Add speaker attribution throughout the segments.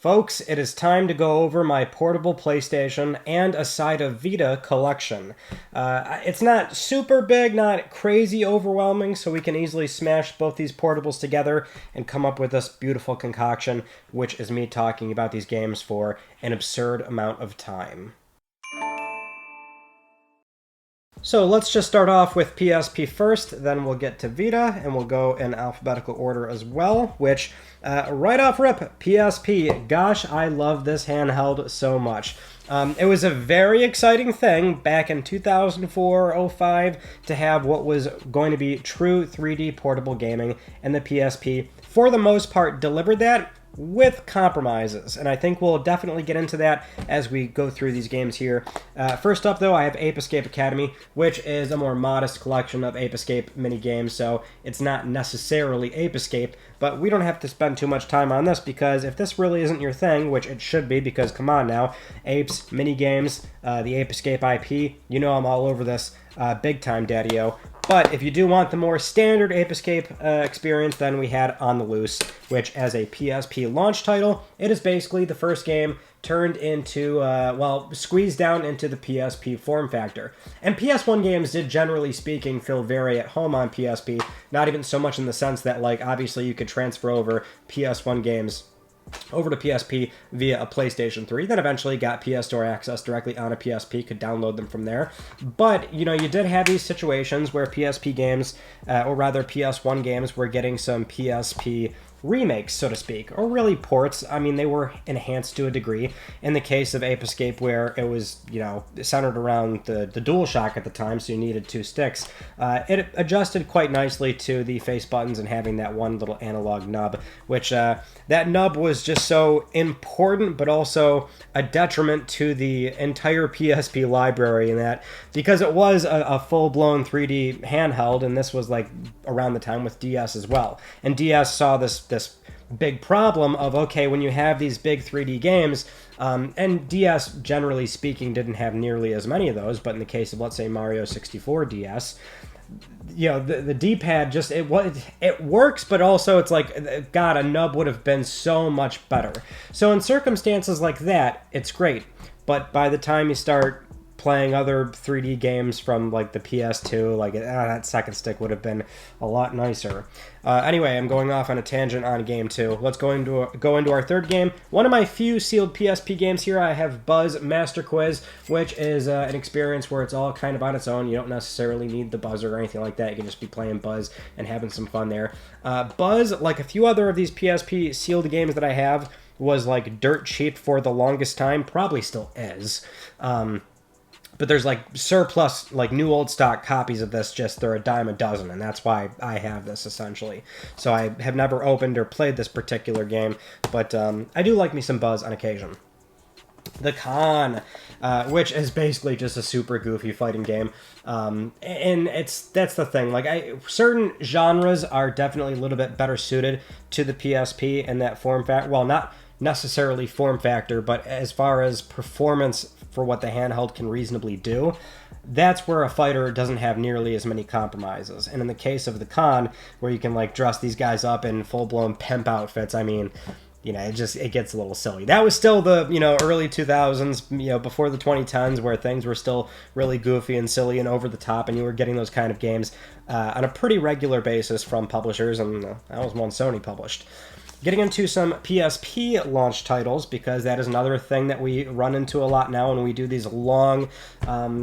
Speaker 1: Folks, it is time to go over my portable PlayStation and a side of Vita collection. It's not super big, not crazy overwhelming, so we can easily smash both these portables together and come up with this beautiful concoction, which is me talking about these games for an absurd amount of time. So let's just start off with PSP first, then we'll get to Vita, and we'll go in alphabetical order as well, which, right off rip, PSP. Gosh, I love this handheld so much. It was a very exciting thing back in 2004-05 to have what was going to be true 3D portable gaming, and the PSP, for the most part, delivered that with compromises, and I think we'll definitely get into that as we go through these games here. First up, though, I have Ape Escape Academy, which is a more modest collection of Ape Escape mini-games, so it's not necessarily Ape Escape, but we don't have to spend too much time on this, because if this really isn't your thing, which it should be, because come on now, apes, mini-games, the Ape Escape IP, you know I'm all over this, big time, daddy-o. But if you do want the more standard Ape Escape experience, then we had On the Loose, which as a PSP launch title, it is basically the first game turned into, squeezed down into the PSP form factor. And PS1 games did, generally speaking, feel very at home on PSP, not even so much in the sense that, like, obviously you could transfer over PS1 games over to PSP via a PlayStation 3, then eventually got PS Store access directly on a PSP, could download them from there. But, you know, you did have these situations where PSP games, or rather PS1 games, were getting some PSP remakes, so to speak, or really ports. I mean, they were enhanced to a degree. In the case of Ape Escape, where it was, you know, centered around the DualShock at the time, so you needed two sticks, it adjusted quite nicely to the face buttons and having that one little analog nub, which that nub was just so important, but also a detriment to the entire PSP library in that, because it was a full-blown 3D handheld, and this was like around the time with DS as well. And DS saw this big problem of, okay, when you have these big 3D games, and DS, generally speaking, didn't have nearly as many of those, but in the case of, let's say, Mario 64 DS, you know, the D-pad just, it works, but also it's like, God, a nub would have been so much better. So in circumstances like that, it's great, but by the time you start playing other 3D games from like the PS2, like that second stick would have been a lot nicer. Anyway, I'm going off on a tangent on game 2. Let's go into our third game. One of my few sealed PSP games here. I have Buzz Master Quiz, which is an experience where it's all kind of on its own. You don't necessarily need the buzzer or anything like that. You can just be playing Buzz and having some fun there. Buzz, like a few other of these PSP sealed games that I have, was like dirt cheap for the longest time. Probably still is. But there's like surplus, like new old stock copies of this, just they're a dime a dozen, and that's why I have this essentially. So I have never opened or played this particular game, but I do like me some Buzz on occasion. The Con, which is basically just a super goofy fighting game, and that's the thing. Like, certain genres are definitely a little bit better suited to the PSP and that form factor. Well, not necessarily form factor, but as far as performance for what the handheld can reasonably do, that's where a fighter doesn't have nearly as many compromises. And in the case of the Con, where you can like dress these guys up in full-blown pimp outfits, I mean, you know, it gets a little silly. That was still the, you know, early 2000s, you know, before the 2010s, where things were still really goofy and silly and over the top, and you were getting those kind of games on a pretty regular basis from publishers, and that was one Sony published. Getting into some PSP launch titles, because that is another thing that we run into a lot now when we do these long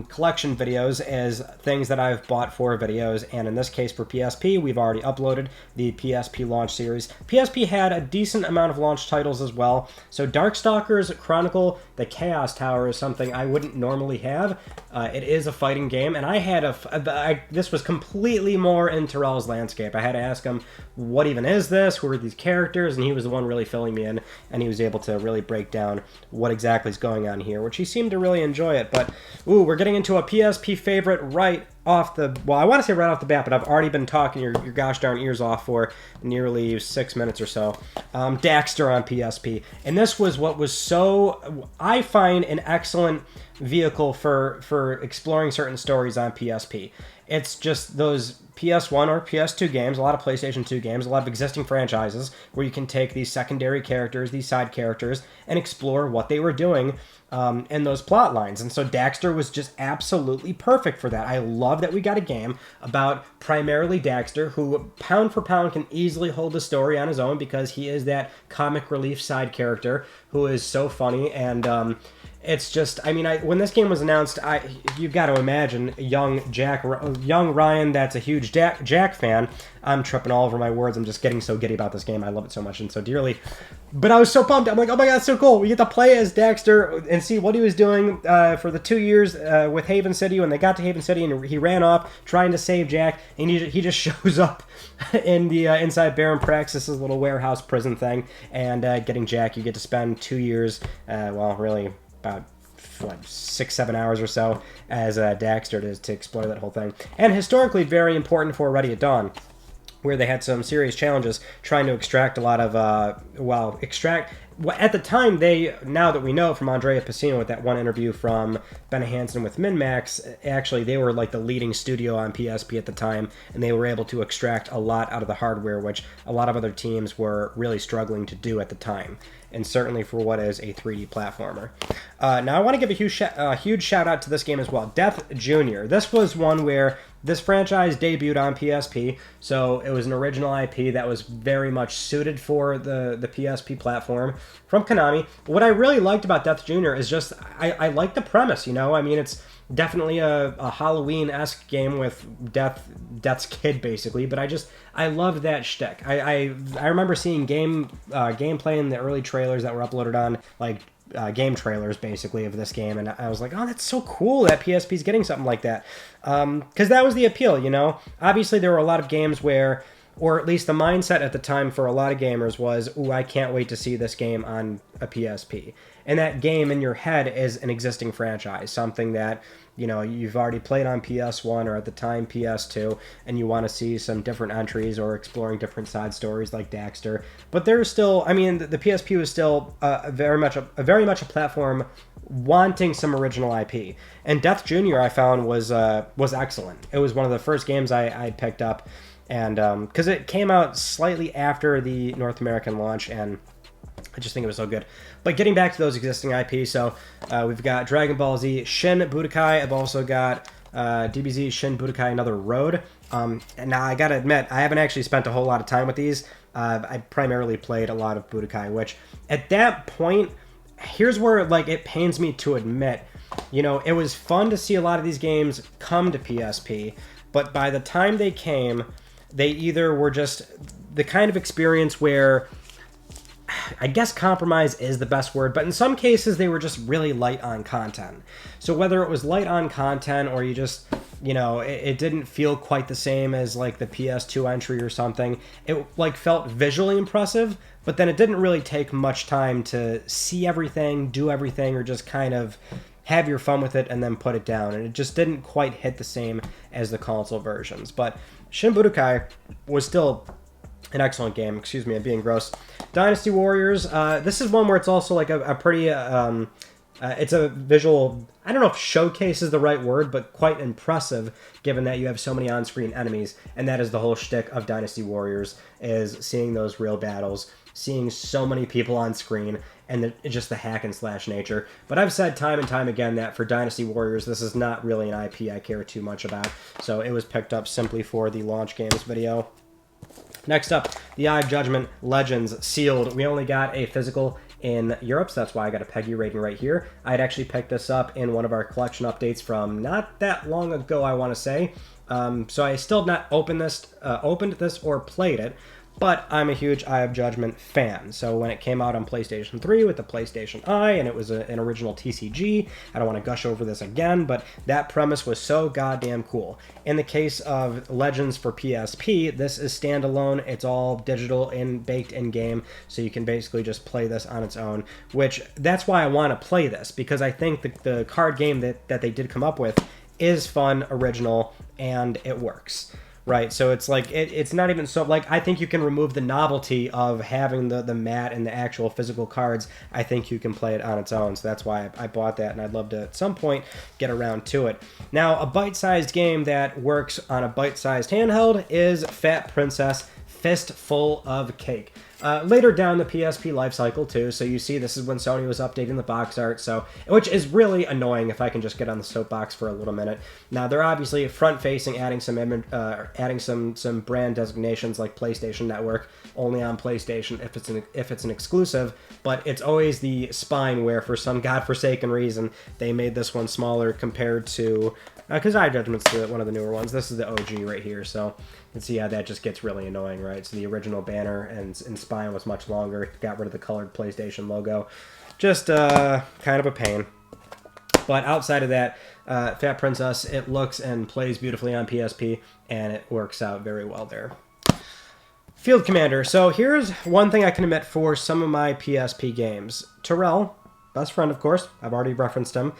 Speaker 1: collection videos, as things that I've bought for videos, and in this case for PSP, we've already uploaded the PSP launch series. PSP had a decent amount of launch titles as well, so Darkstalkers Chronicle the Chaos Tower is something I wouldn't normally have. It is a fighting game, and I had this was completely more in Terrell's landscape. I had to ask him, what even is this? Who are these characters? And he was the one really filling me in, and he was able to really break down what exactly is going on here, which he seemed to really enjoy it. But, ooh, we're getting into a PSP favorite right off the, well, I want to say right off the bat, but I've already been talking your gosh darn ears off for nearly 6 minutes or so. Daxter on PSP. And this was what was so, I find, an excellent vehicle for exploring certain stories on PSP. It's just those PS1 or PS2 games, a lot of PlayStation 2 games, a lot of existing franchises where you can take these secondary characters, these side characters, and explore what they were doing in those plot lines. And so Daxter was just absolutely perfect for that. I love that we got a game about primarily Daxter, who pound for pound can easily hold the story on his own because he is that comic relief side character who is so funny. And it's just, I mean, when this game was announced, you've got to imagine young Ryan that's a huge Jack fan. I'm tripping all over my words. I'm just getting so giddy about this game. I love it so much and so dearly. But I was so pumped. I'm like, oh my god, it's so cool. We get to play as Daxter and see what he was doing for the 2 years with Haven City when they got to Haven City and he ran off trying to save Jack. And he just shows up in the inside Baron Praxis' little warehouse prison thing. And getting Jack, you get to spend 2 years, well, really about 6-7 hours or so as Daxter to explore that whole thing. And historically very important for Ready at Dawn, where they had some serious challenges trying to extract a lot of, at the time, now that we know from Andrea Pacino with that one interview from Ben Hansen with MinMax, actually they were like the leading studio on PSP at the time, and they were able to extract a lot out of the hardware, which a lot of other teams were really struggling to do at the time, and certainly for what is a 3D platformer. Now I want to give a huge shout out to this game as well, Death Jr. This was one where this franchise debuted on PSP, so it was an original IP that was very much suited for the PSP platform from Konami. What I really liked about Death Jr. is just, I like the premise, you know? I mean, it's definitely a Halloween-esque game with Death's kid, basically, but I loved that shtick. I remember seeing gameplay in the early trailers that were uploaded on, like, game trailers, basically, of this game, and I was like, oh, that's so cool that PSP's getting something like that. Because that was the appeal, you know? Obviously, there were a lot of games where, or at least the mindset at the time for a lot of gamers was, ooh, I can't wait to see this game on a PSP. And that game in your head is an existing franchise, something that, you know, you've already played on PS1 or at the time PS2, and you want to see some different entries or exploring different side stories like Daxter. But there's still, I mean, the PSP was still very much a platform wanting some original IP. And Death Jr. I found was excellent. It was one of the first games I picked up, and because it came out slightly after the North American launch, and I just think it was so good. But getting back to those existing IPs, so we've got Dragon Ball Z Shin Budokai. I've also got DBZ Shin Budokai Another Road. And now I gotta admit, I haven't actually spent a whole lot of time with these. I primarily played a lot of Budokai, which at that point, here's where like it pains me to admit, you know, it was fun to see a lot of these games come to PSP, but by the time they came, they either were just the kind of experience where, I guess compromise is the best word, but in some cases they were just really light on content. So whether it was light on content or you just, you know, it didn't feel quite the same as like the PS2 entry or something, it like felt visually impressive, but then it didn't really take much time to see everything, do everything, or just kind of have your fun with it and then put it down. And it just didn't quite hit the same as the console versions. But Shin Budokai was still an excellent game. Excuse me, I'm being gross. Dynasty Warriors. This is one where it's also like a pretty... it's a visual... I don't know if showcase is the right word, but quite impressive, given that you have so many on-screen enemies. And that is the whole shtick of Dynasty Warriors, is seeing those real battles, seeing so many people on screen, and just the hack and slash nature. But I've said time and time again that for Dynasty Warriors, this is not really an IP I care too much about. So it was picked up simply for the launch games video. Next up, the Eye of Judgment Legends Sealed. We only got a physical in Europe, so that's why I got a PEGI rating right here. I had actually picked this up in one of our collection updates from not that long ago, I want to say. So I still have not opened this or played it, but I'm a huge Eye of Judgment fan. So when it came out on PlayStation 3 with the PlayStation Eye, and it was an original TCG, I don't want to gush over this again, but that premise was so goddamn cool. In the case of Legends for PSP, this is standalone. It's all digital and baked in-game, so you can basically just play this on its own, which that's why I want to play this, because I think the card game that they did come up with is fun, original, and it works. right? So it's like it's not even so like I think you can remove the novelty of having the mat and the actual physical cards. I think you can play it on its own. So that's why I bought that, and I'd love to at some point get around to it. Now, a bite-sized game that works on a bite-sized handheld is Fat Princess Fistful of Cake. Later down the PSP life cycle too, so you see this is when Sony was updating the box art, so which is really annoying if I can just get on the soapbox for a little minute. Now they're obviously front-facing, adding some brand designations like PlayStation Network, only on PlayStation if it's an exclusive, but it's always the spine where for some godforsaken reason they made this one smaller compared to because I Judgment's one of the newer ones. This is the OG right here, so you can see how that just gets really annoying, right? So the original banner and spine was much longer. Got rid of the colored PlayStation logo. Just kind of a pain. But outside of that, Fat Princess, it looks and plays beautifully on PSP, and it works out very well there. Field Commander. So here's one thing I can admit for some of my PSP games. Terrell, best friend, of course, I've already referenced him,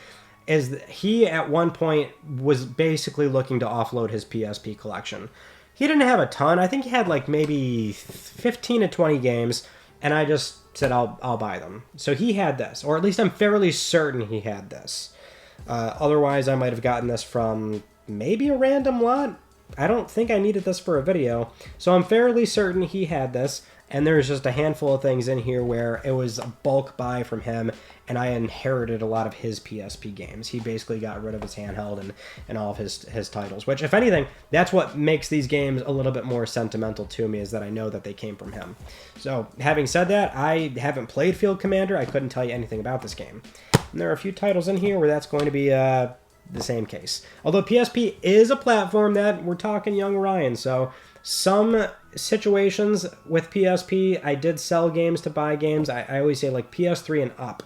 Speaker 1: is he at one point was basically looking to offload his PSP collection. He didn't have a ton. I think he had like maybe 15 to 20 games, and I just said I'll buy them. So he had this, or at least I'm fairly certain he had this. Otherwise, I might have gotten this from maybe a random lot. I don't think I needed this for a video, so I'm fairly certain he had this. And there's just a handful of things in here where it was a bulk buy from him, and I inherited a lot of his PSP games. He basically got rid of his handheld and all of his titles, which, if anything, that's what makes these games a little bit more sentimental to me, is that I know that they came from him. So, having said that, I haven't played Field Commander. I couldn't tell you anything about this game. And there are a few titles in here where that's going to be the same case. Although PSP is a platform that we're talking young Ryan, so some situations with PSP, I did sell games to buy games. I always say like PS3 and up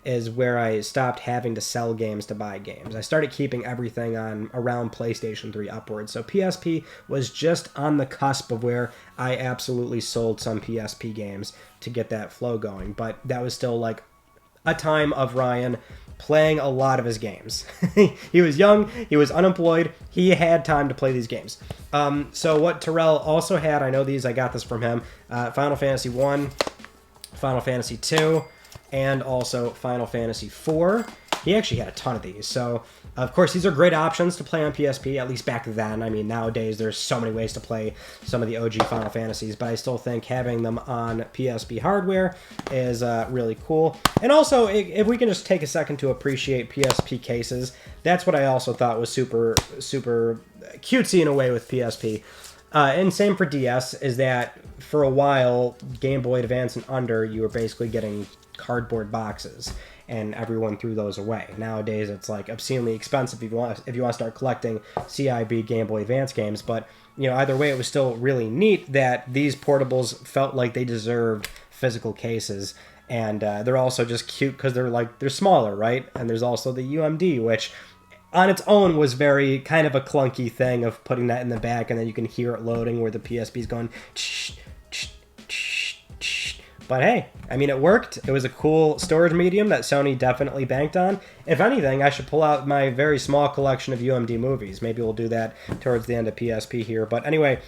Speaker 1: is where I stopped having to sell games to buy games. I started keeping everything on around PlayStation 3 upwards. So PSP was just on the cusp of where I absolutely sold some PSP games to get that flow going. But that was still like a time of Ryan playing a lot of his games. He was young, he was unemployed, he had time to play these games. So what Terrell also had, I know these, I got this from him, Final Fantasy 1, Final Fantasy 2, and also Final Fantasy 4. He actually had a ton of these. So, of course, these are great options to play on PSP, at least back then. I mean, nowadays there's so many ways to play some of the OG Final Fantasies, but I still think having them on PSP hardware is really cool. And also, if we can just take a second to appreciate PSP cases, that's what I also thought was super, super cutesy in a way with PSP. And same for DS, is that for a while, Game Boy Advance and under, you were basically getting cardboard boxes, and everyone threw those away. Nowadays, it's like obscenely expensive if you want to start collecting CIB Game Boy Advance games. But you know, either way, it was still really neat that these portables felt like they deserved physical cases, and they're also just cute because they're smaller, right? And there's also the UMD, which on its own was very kind of a clunky thing of putting that in the back, and then you can hear it loading where the PSP's going. Tsh, tsh, tsh, tsh. But hey, I mean, it worked. It was a cool storage medium that Sony definitely banked on. If anything, I should pull out my very small collection of UMD movies. Maybe we'll do that towards the end of PSP here. But anyway,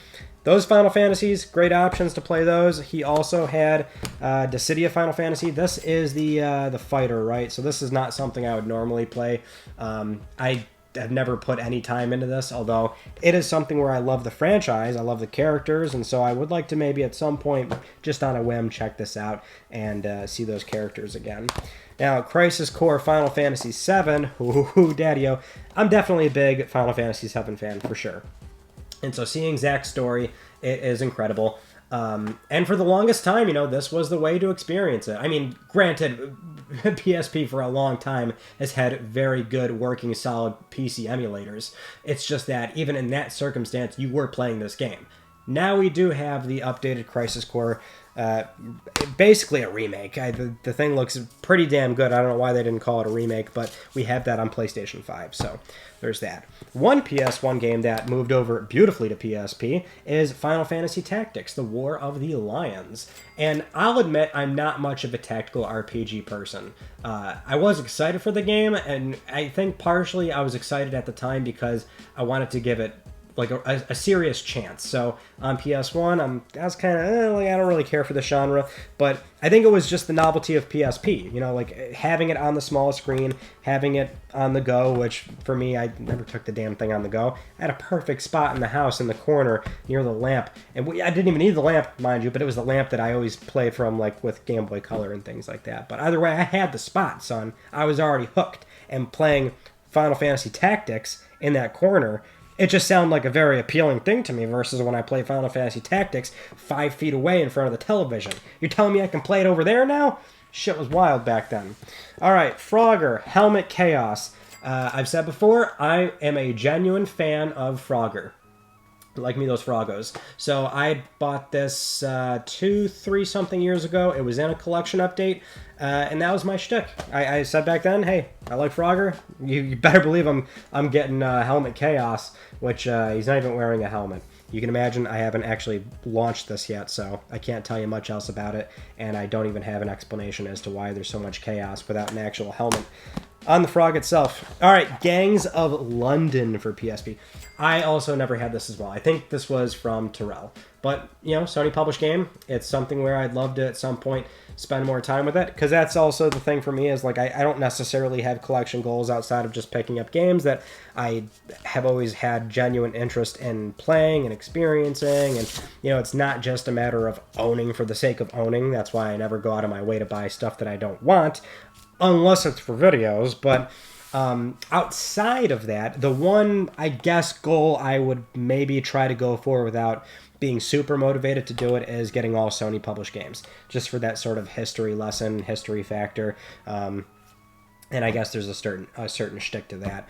Speaker 1: those Final Fantasies, great options to play those. He also had Dissidia Final Fantasy. This is the fighter, right? So this is not something I would normally play. I've never put any time into this, although it is something where I love the franchise, I love the characters, and so I would like to maybe at some point, just on a whim, check this out and see those characters again. Now, Crisis Core Final Fantasy VII, ooh, daddy-o, I'm definitely a big Final Fantasy VII fan, for sure. And so seeing Zack's story, it is incredible. And for the longest time, you know, this was the way to experience it. I mean, granted, PSP for a long time has had very good working solid PC emulators. It's just that even in that circumstance, you were playing this game. Now we do have the updated Crisis Core, basically a remake. The thing looks pretty damn good. I don't know why they didn't call it a remake, but we have that on PlayStation 5, so there's that. One PS1 game that moved over beautifully to PSP is Final Fantasy Tactics, The War of the Lions. And I'll admit I'm not much of a tactical RPG person. I was excited for the game, and I think partially I was excited at the time because I wanted to give it like a serious chance. So on PS1, I was kind of like, I don't really care for the genre, but I think it was just the novelty of PSP. You know, like having it on the small screen, having it on the go, which for me, I never took the damn thing on the go. I had a perfect spot in the house in the corner near the lamp, and I didn't even need the lamp, mind you, but it was the lamp that I always played from, like with Game Boy Color and things like that. But either way, I had the spot, son. I was already hooked, and playing Final Fantasy Tactics in that corner, it just sounded like a very appealing thing to me versus when I play Final Fantasy Tactics 5 feet away in front of the television. You're telling me I can play it over there now? Shit was wild back then. All right, Frogger, Helmet Chaos. I've said before, I am a genuine fan of Frogger. Like me, those Froggos. So I bought this 2-3 something years ago. It was in a collection update, and that was my shtick. I said back then, hey, I like Frogger. You better believe I'm getting Helmet Chaos, which he's not even wearing a helmet. You can imagine I haven't actually launched this yet, so I can't tell you much else about it, and I don't even have an explanation as to why there's so much chaos without an actual helmet on the frog itself. All right, Gangs of London for PSP. I also never had this as well. I think this was from Terrell. But, you know, Sony published game. It's something where I'd love to at some point spend more time with it. Because that's also the thing for me is, like, I don't necessarily have collection goals outside of just picking up games that I have always had genuine interest in playing and experiencing. And, you know, it's not just a matter of owning for the sake of owning. That's why I never go out of my way to buy stuff that I don't want, unless it's for videos. But outside of that, the one, I guess, goal I would maybe try to go for without being super motivated to do it is getting all Sony published games, just for that sort of history lesson, history factor. And I guess there's a certain shtick to that.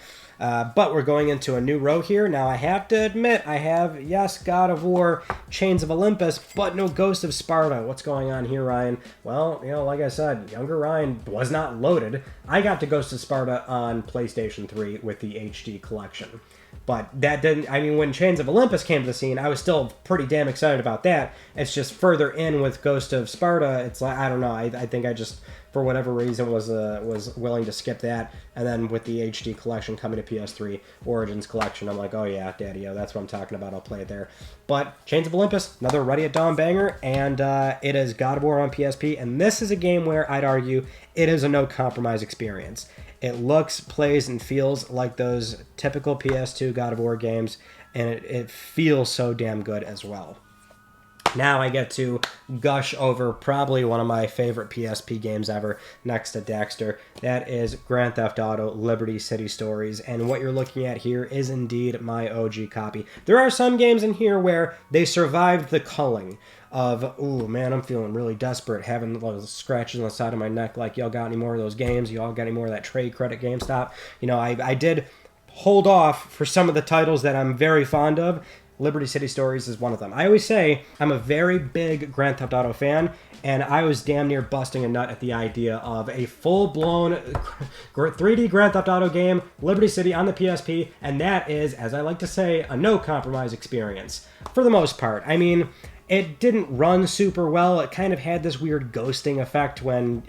Speaker 1: But we're going into a new row here. Now, I have to admit, I have, yes, God of War, Chains of Olympus, but no Ghost of Sparta. What's going on here, Ryan? Well, you know, like I said, younger Ryan was not loaded. I got to Ghost of Sparta on PlayStation 3 with the HD collection. But that didn't, I mean, when Chains of Olympus came to the scene, I was still pretty damn excited about that. It's just further in with Ghost of Sparta, it's like, I don't know, I think I just, for whatever reason, was willing to skip that. And then with the HD collection coming to PS3, Origins collection, I'm like, oh yeah, daddy-o, that's what I'm talking about, I'll play it there. But Chains of Olympus, another Ready at Dawn banger, and it is God of War on PSP, and this is a game where I'd argue it is a no-compromise experience. It looks, plays, and feels like those typical PS2 God of War games, and it feels so damn good as well. Now I get to gush over probably one of my favorite PSP games ever, next to Daxter. That is Grand Theft Auto Liberty City Stories, and what you're looking at here is indeed my OG copy. There are some games in here where they survived the culling of, ooh, man, I'm feeling really desperate, having those scratches on the side of my neck, like, y'all got any more of those games? Y'all got any more of that trade credit GameStop? You know, I did hold off for some of the titles that I'm very fond of. Liberty City Stories is one of them. I always say I'm a very big Grand Theft Auto fan, and I was damn near busting a nut at the idea of a full-blown 3D Grand Theft Auto game, Liberty City on the PSP, and that is, as I like to say, a no-compromise experience, for the most part. I mean, it didn't run super well. It kind of had this weird ghosting effect when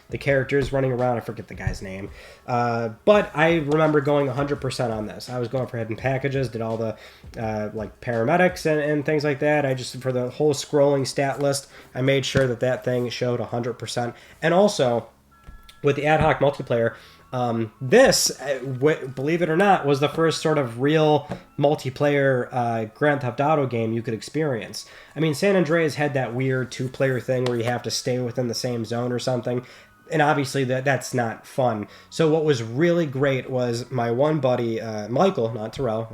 Speaker 1: the characters running around. I forget the guy's name. But I remember going 100% on this. I was going for hidden packages, did all the like paramedics and things like that. I just, for the whole scrolling stat list, I made sure that thing showed 100%. And also, with the ad hoc multiplayer, this, believe it or not, was the first sort of real multiplayer Grand Theft Auto game you could experience. I mean, San Andreas had that weird two-player thing where you have to stay within the same zone or something, and obviously that's not fun. So what was really great was my one buddy, Michael, not Terrell.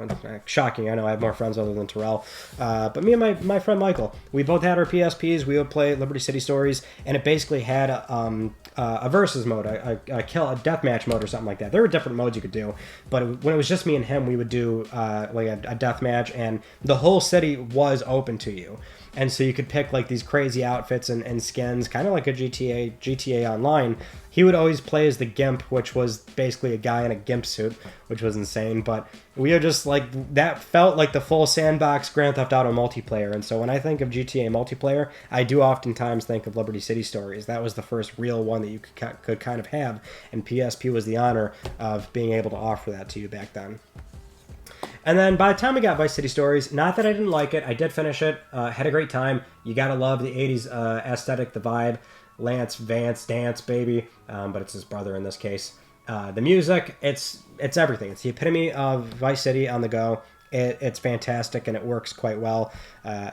Speaker 1: Shocking, I know I have more friends other than Terrell. But me and my friend Michael, we both had our PSPs. We would play Liberty City Stories, and it basically had a versus mode, a deathmatch mode or something like that. There were different modes you could do, but when it was just me and him, we would do like a deathmatch, and the whole city was open to you. And so you could pick like these crazy outfits and skins, kind of like a GTA Online. He would always play as the Gimp, which was basically a guy in a Gimp suit, which was insane. But we are just like, that felt like the full sandbox Grand Theft Auto multiplayer. And so when I think of GTA multiplayer, I do oftentimes think of Liberty City Stories. That was the first real one that you could kind of have. And PSP was the honor of being able to offer that to you back then. And then by the time we got Vice City Stories, not that I didn't like it, I did finish it, had a great time. You gotta love the 80s aesthetic, the vibe. Lance Vance dance, baby, but it's his brother in this case. The music, it's everything. It's the epitome of Vice City on the go. It's fantastic and it works quite well.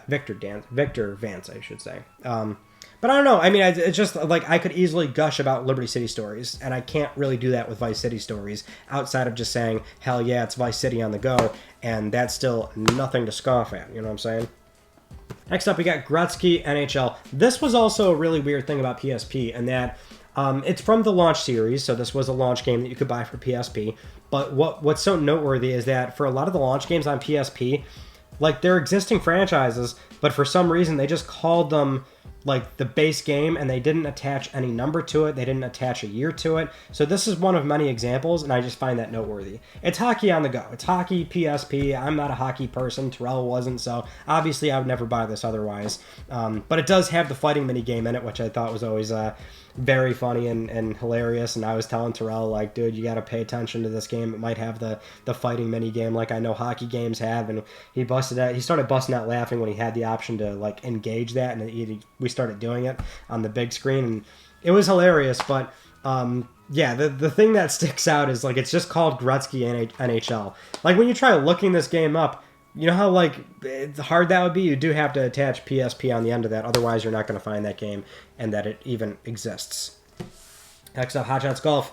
Speaker 1: Victor Vance, I should say. But I don't know. I mean, it's just like I could easily gush about Liberty City Stories, and I can't really do that with Vice City Stories outside of just saying, hell yeah, it's Vice City on the go, and that's still nothing to scoff at. You know what I'm saying? Next up, we got Gretzky NHL. This was also a really weird thing about PSP, and that it's from the launch series, so this was a launch game that you could buy for PSP. But what's so noteworthy is that for a lot of the launch games on PSP, like they're existing franchises, but for some reason they just called them like the base game and they didn't attach any number to it. They didn't attach a year to it. So this is one of many examples, and I just find that noteworthy. It's hockey on the go. It's hockey PSP. I'm not a hockey person. Terrell wasn't, so obviously I would never buy this otherwise. But it does have the fighting mini game in it, which I thought was always very funny and hilarious. And I was telling Terrell, like, dude, you got to pay attention to this game. It might have the fighting mini game like I know hockey games have. And he started busting out laughing when he had the option to like engage that, and we started doing it on the big screen, and it was hilarious. But yeah, the thing that sticks out is like it's just called Gretzky NHL. Like when you try looking this game up, you know how like hard that would be? You do have to attach PSP on the end of that, otherwise you're not going to find that game and that it even exists. Next up, Hot Shots Golf.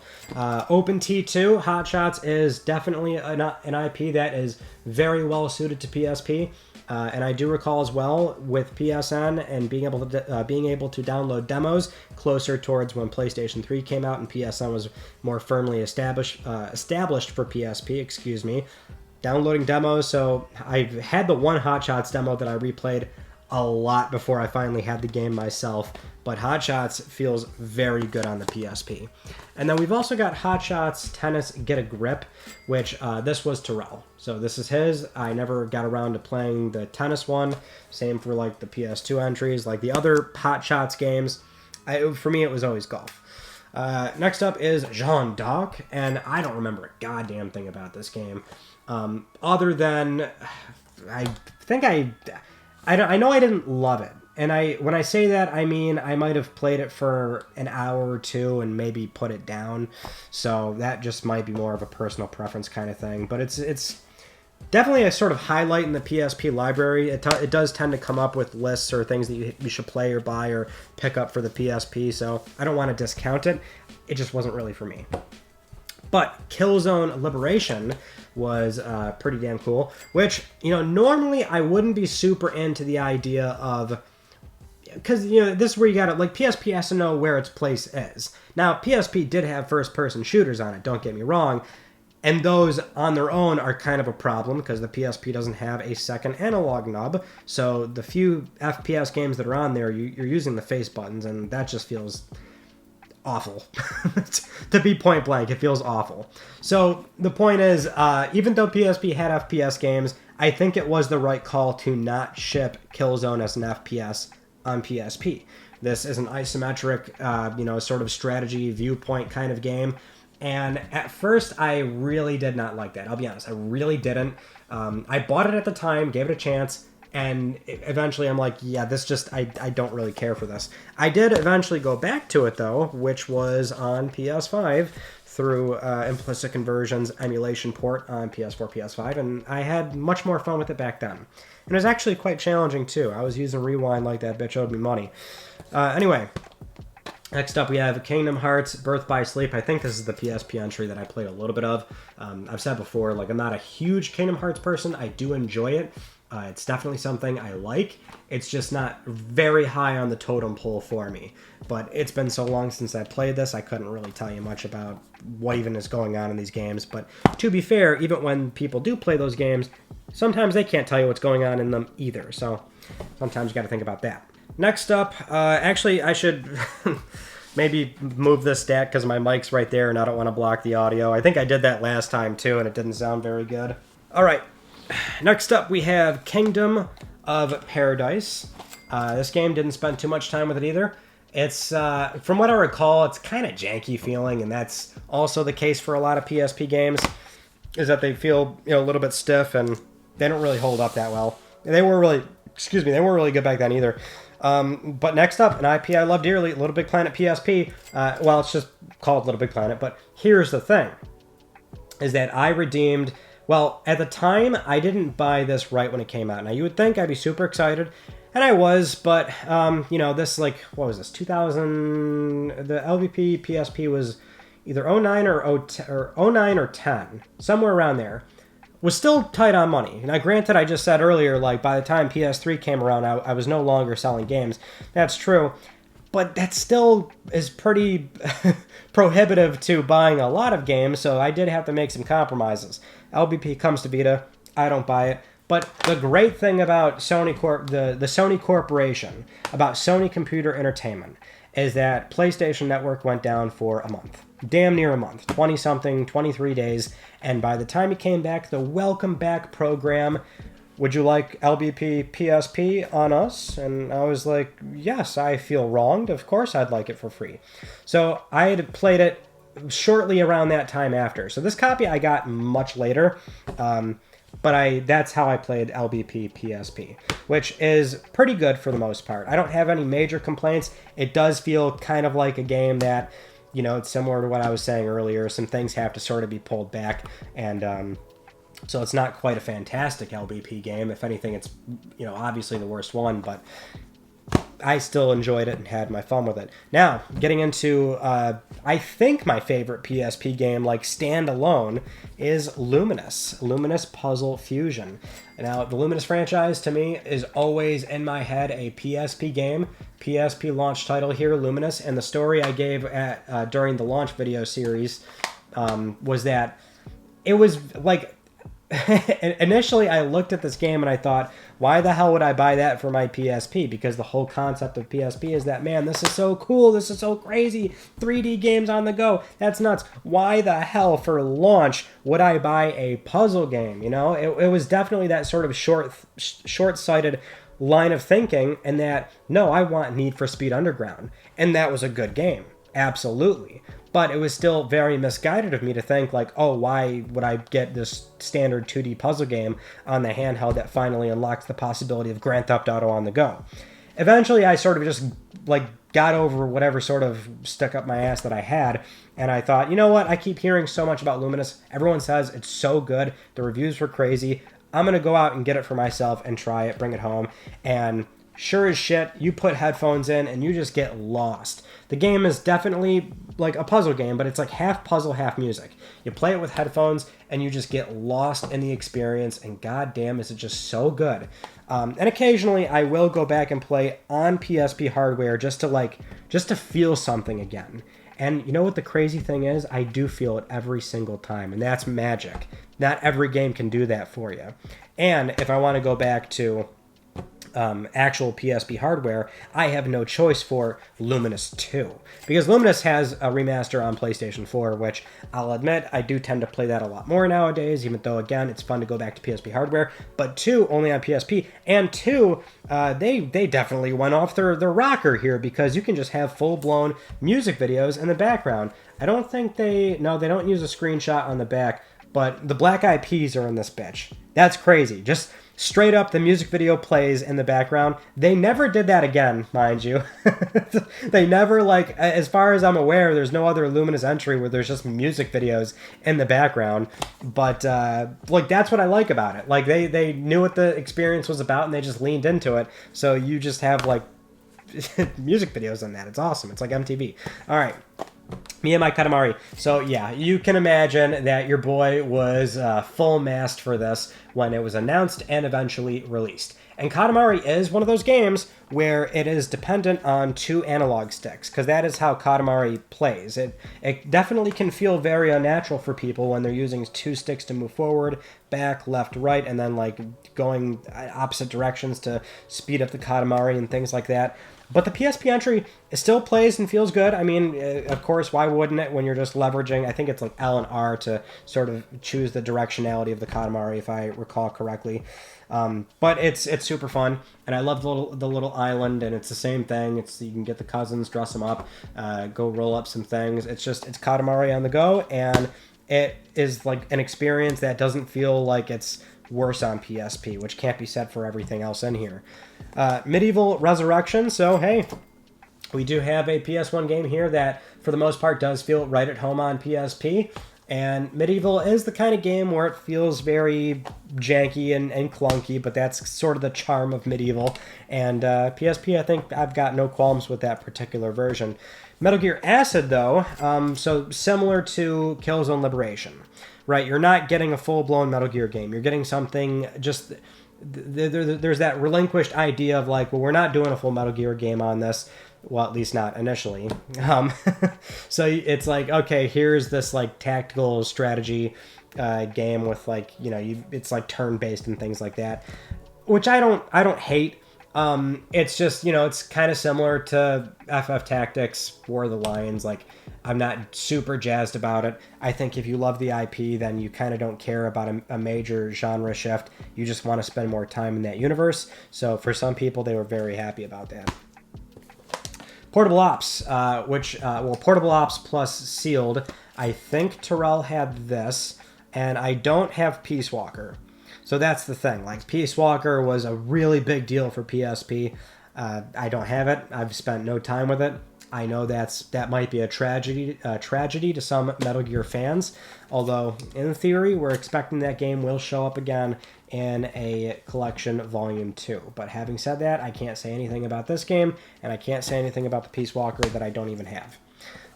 Speaker 1: Open T2. Hot Shots is definitely an IP that is very well suited to PSP. And I do recall as well with PSN and being able to download demos closer towards when PlayStation 3 came out and PSN was more firmly established for PSP. Excuse me. Downloading demos. So I had the one Hot Shots demo that I replayed a lot before I finally had the game myself. But Hot Shots feels very good on the PSP. And then we've also got Hot Shots Tennis Get a Grip, which this was Terrell. So this is his. I never got around to playing the tennis one. Same for like the PS2 entries. Like the other Hot Shots games, for me it was always golf. Next up is Jeanne d'Arc, and I don't remember a goddamn thing about this game. Other than, I know I didn't love it. And when I say that, I mean I might have played it for an hour or two and maybe put it down. So that just might be more of a personal preference kind of thing. But it's definitely a sort of highlight in the PSP library. It does tend to come up with lists or things that you should play or buy or pick up for the PSP. So I don't want to discount it. It just wasn't really for me. But Killzone Liberation was pretty damn cool. Which, you know, normally I wouldn't be super into the idea of... Because, you know, this is where you got to, like, PSP has to know where its place is. Now, PSP did have first-person shooters on it, don't get me wrong, and those on their own are kind of a problem because the PSP doesn't have a second analog nub, so the few FPS games that are on there, you're using the face buttons, and that just feels awful. To be point blank, it feels awful. So, the point is, even though PSP had FPS games, I think it was the right call to not ship Killzone as an FPS on PSP. This is an isometric, sort of strategy viewpoint kind of game. And at first, I really did not like that. I'll be honest, I really didn't. I bought it at the time, gave it a chance, and eventually I'm like, yeah, this just, I don't really care for this. I did eventually go back to it, though, which was on PS5 through Implicit Conversion's emulation port on PS4, PS5, and I had much more fun with it back then. And it was actually quite challenging, too. I was using Rewind like that bitch owed me money. Anyway, next up we have Kingdom Hearts Birth by Sleep. I think this is the PSP entry that I played a little bit of. I've said before, like, I'm not a huge Kingdom Hearts person. I do enjoy it. It's definitely something I like. It's just not very high on the totem pole for me. But it's been so long since I played this, I couldn't really tell you much about what even is going on in these games. But to be fair, even when people do play those games, sometimes they can't tell you what's going on in them either. So sometimes you got to think about that. Next up, actually, I should maybe move this stack because my mic's right there and I don't want to block the audio. I think I did that last time too, and it didn't sound very good. All right. Next up, we have Kingdom of Paradise. This game didn't spend too much time with it either. It's, from what I recall, it's kind of janky feeling, and that's also the case for a lot of PSP games. is that they feel, you know, a little bit stiff and they don't really hold up that well. They weren't really, they weren't really good back then either. But next up, an IP I love dearly, LittleBigPlanet PSP. Well, it's just called LittleBigPlanet, but here's the thing, is that I redeemed, well, at the time, I didn't buy this right when it came out. Now, you would think I'd be super excited, and I was, but, you know, this, like, what was this, 2000, the LVP PSP was either 09 or 09 or 10, somewhere around there. Was still tight on money. Now, granted, I just said earlier, like, by the time PS3 came around, I was no longer selling games. That's true. But that still is pretty prohibitive to buying a lot of games, so I did have to make some compromises. LBP comes to Vita. I don't buy it. But the great thing about Sony the Sony Corporation, about Sony Computer Entertainment, is that PlayStation Network went down for a month. Damn near a month. 20-something, 23 days. And by the time it came back, the Welcome Back program, would you like LBP PSP on us? And I was like, yes, I feel wronged. Of course I'd like it for free. So I had played it shortly around that time after. So this copy I got much later. But that's how I played LBP PSP, which is pretty good for the most part. I don't have any major complaints. It does feel kind of like a game that, you know, it's similar to what I was saying earlier. Some things have to sort of be pulled back, and so it's not quite a fantastic LBP game. If anything, it's, you know, obviously the worst one, but I still enjoyed it and had my fun with it. Now, getting into, I think my favorite PSP game, like standalone, is Lumines Puzzle Fusion. Now, the Lumines franchise, to me, is always in my head a PSP game. PSP launch title here, Lumines, and the story I gave at during the launch video series was that it was like... Initially, I looked at this game and I thought, why the hell would I buy that for my PSP? Because the whole concept of PSP is that, man, this is so cool, this is so crazy, 3D games on the go, that's nuts. Why the hell, for launch, would I buy a puzzle game? You know, it was definitely that sort of short-sighted line of thinking, and that, no, I want Need for Speed Underground. And that was a good game, absolutely. But it was still very misguided of me to think, like, oh, why would I get this standard 2D puzzle game on the handheld that finally unlocks the possibility of Grand Theft Auto on the go? Eventually, I sort of just, like, got over whatever sort of stuck up my ass that I had, and I thought, you know what? I keep hearing so much about Lumines. Everyone says it's so good. The reviews were crazy. I'm going to go out and get it for myself and try it, bring it home, and... sure as shit, you put headphones in and you just get lost. The game is definitely like a puzzle game, but it's like half puzzle, half music. You play it with headphones and you just get lost in the experience, and goddamn is it just so good. And occasionally I will go back and play on PSP hardware just to feel something again. And you know what the crazy thing is? I do feel it every single time, and that's magic. Not every game can do that for you. And if I want to go back to actual PSP hardware, I have no choice for Lumines 2. Because Lumines has a remaster on PlayStation 4, which I'll admit, I do tend to play that a lot more nowadays, even though, again, it's fun to go back to PSP hardware. But 2, only on PSP. And 2, they definitely went off their rocker here, because you can just have full-blown music videos in the background. I don't think they don't use a screenshot on the back, but the Black Eyed Peas are in this bitch. That's crazy. Just... straight up, the music video plays in the background. They never did that again, mind you. They never, like, as far as I'm aware, there's no other Lumines entry where there's just music videos in the background. But, like, that's what I like about it. Like, they knew what the experience was about, and they just leaned into it. So you just have, like, music videos in that. It's awesome. It's like MTV. All right. Me and my Katamari. So yeah, you can imagine that your boy was full mast for this when it was announced and eventually released. And Katamari is one of those games where it is dependent on 2 analog sticks, because that is how Katamari plays. It definitely can feel very unnatural for people when they're using 2 sticks to move forward, back, left, right, and then like going opposite directions to speed up the Katamari and things like that. But the PSP entry, it still plays and feels good. I mean, of course, why wouldn't it when you're just leveraging, I think it's like L and R to sort of choose the directionality of the Katamari, if I recall correctly. But it's super fun, and I love the little island, and it's the same thing. You can get the cousins, dress them up, go roll up some things. It's Katamari on the go, and it is like an experience that doesn't feel like it's worse on PSP, which can't be said for everything else in here. Medieval Resurrection, so hey, we do have a PS1 game here that, for the most part, does feel right at home on PSP. And Medieval is the kind of game where it feels very janky and clunky, but that's sort of the charm of Medieval. And PSP, I think I've got no qualms with that particular version. Metal Gear Acid, though, so similar to Killzone Liberation, right? You're not getting a full-blown Metal Gear game. You're getting something just... There's that relinquished idea of like, well, we're not doing a full Metal Gear game on this. Well, at least not initially. So it's like, okay, here's this like tactical strategy game with like, you know, it's like turn-based and things like that, which I don't hate. It's just, you know, it's kind of similar to FF Tactics, War of the Lions. Like, I'm not super jazzed about it. I think if you love the IP, then you kind of don't care about a major genre shift. You just want to spend more time in that universe. So for some people, they were very happy about that. Portable Ops, Portable Ops plus Sealed. I think Terrell had this, and I don't have Peace Walker. So that's the thing. Like, Peace Walker was a really big deal for PSP. I don't have it. I've spent no time with it. I know that might be a tragedy to some Metal Gear fans. Although, in theory, we're expecting that game will show up again in a collection volume 2. But having said that, I can't say anything about this game, and I can't say anything about the Peace Walker that I don't even have.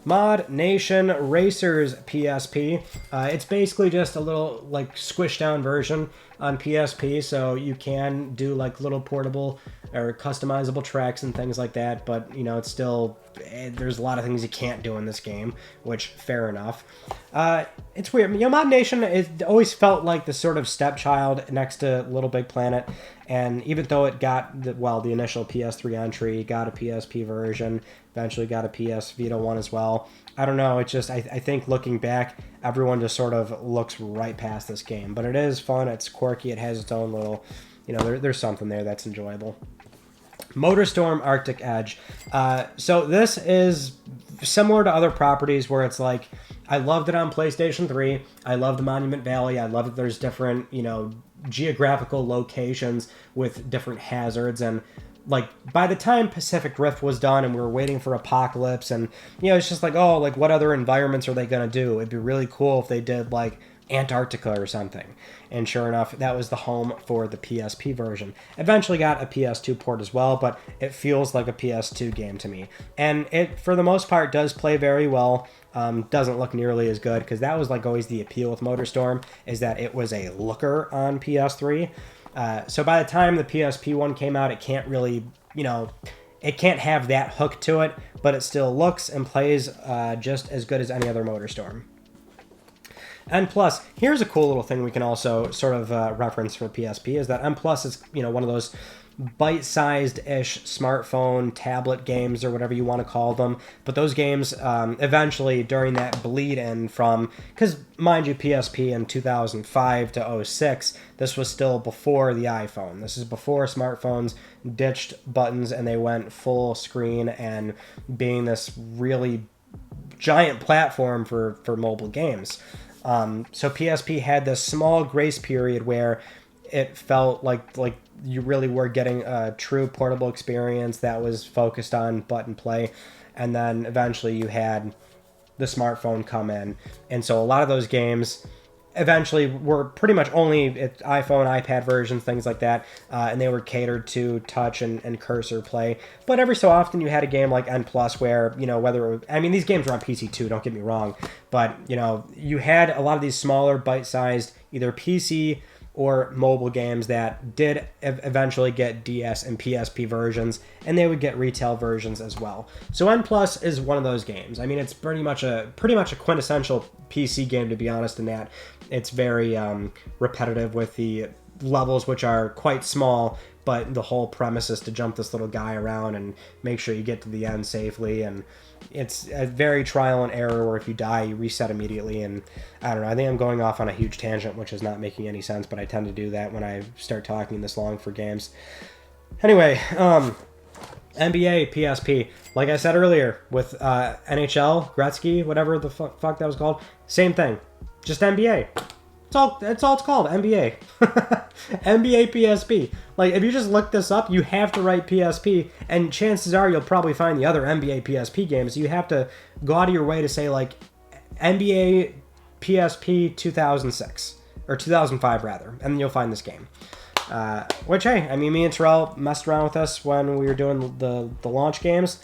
Speaker 1: Mod Nation Racers PSP. It's basically just a little like squished down version on PSP, so you can do like little portable or customizable tracks and things like that, but you know, it's still, there's a lot of things you can't do in this game, which fair enough. It's weird. You know, Mod Nation, it always felt like the sort of stepchild next to LittleBigPlanet, and even though it got the initial PS3 entry, got a PSP version, eventually got a PS Vita one as well. I don't know, it's just, I think looking back, everyone just sort of looks right past this game. But it is fun, it's quirky, it has its own little, you know, there's something there that's enjoyable. MotorStorm Arctic Edge. So this is similar to other properties where it's like, I loved it on PlayStation 3, I loved Monument Valley, I love that there's different, you know, geographical locations with different hazards, and like by the time Pacific Rift was done and we were waiting for Apocalypse, and you know, it's just like, oh, like what other environments are they gonna do? It'd be really cool if they did like Antarctica or something. And sure enough, that was the home for the PSP version. Eventually got a PS2 port as well, but it feels like a PS2 game to me. And it, for the most part, does play very well. Doesn't look nearly as good, because that was like always the appeal with MotorStorm, is that it was a looker on PS3. So by the time the PSP one came out, it can't really, you know, it can't have that hook to it, but it still looks and plays just as good as any other MotorStorm. N+, here's a cool little thing we can also sort of reference for PSP, is that N+ is, you know, one of those bite-sized-ish smartphone, tablet games, or whatever you want to call them. But those games, eventually, during that bleed-in from... Because, mind you, PSP in 2005 to 06, this was still before the iPhone. This is before smartphones ditched buttons and they went full screen and being this really giant platform for mobile games. So PSP had this small grace period where it felt like you really were getting a true portable experience that was focused on button play, and then eventually you had the smartphone come in, and so a lot of those games eventually were pretty much only iPhone, iPad versions, things like that, and they were catered to touch and cursor play. But every so often you had a game like N+, where, you know, whether it was, I mean, these games were on PC too, don't get me wrong, but, you know, you had a lot of these smaller, bite-sized, either PC or mobile games that did eventually get DS and PSP versions, and they would get retail versions as well. So N+ is one of those games. I mean, it's pretty much a quintessential PC game, to be honest, in that it's very repetitive with the levels, which are quite small, but the whole premise is to jump this little guy around and make sure you get to the end safely, and it's a very trial and error where if you die, you reset immediately. And I don't know, I think I'm going off on a huge tangent, which is not making any sense, but I tend to do that when I start talking this long for games. Anyway, NBA PSP, like I said earlier, with NHL, Gretzky, whatever the fuck that was called, same thing. Just NBA. That's all it's called, NBA. NBA PSP. Like, if you just look this up, you have to write PSP, and chances are you'll probably find the other NBA PSP games. You have to go out of your way to say, like, NBA PSP 2006, or 2005, rather, and then you'll find this game. Which, hey, I mean, me and Terrell messed around with this when we were doing the launch games.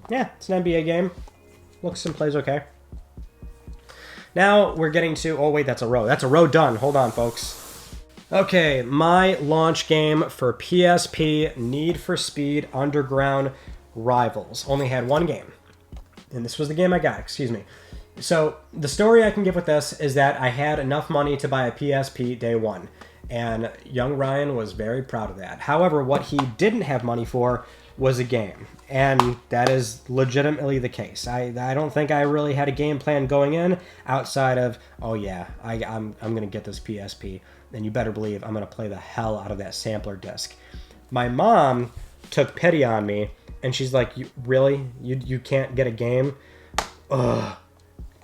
Speaker 1: Yeah, it's an NBA game. Looks and plays okay. Now we're getting to... Oh, wait, that's a row. That's a row done. Hold on, folks. Okay, my launch game for PSP, Need for Speed Underground Rivals. Only had one game. And this was the game I got, excuse me. So, the story I can give with this is that I had enough money to buy a PSP day one. And young Ryan was very proud of that. However, what he didn't have money for was a game. And that is legitimately the case. I don't think I really had a game plan going in outside of, oh yeah, I'm going to get this PSP. And you better believe I'm going to play the hell out of that sampler disc. My mom took pity on me, and she's like, really? You can't get a game? Ugh.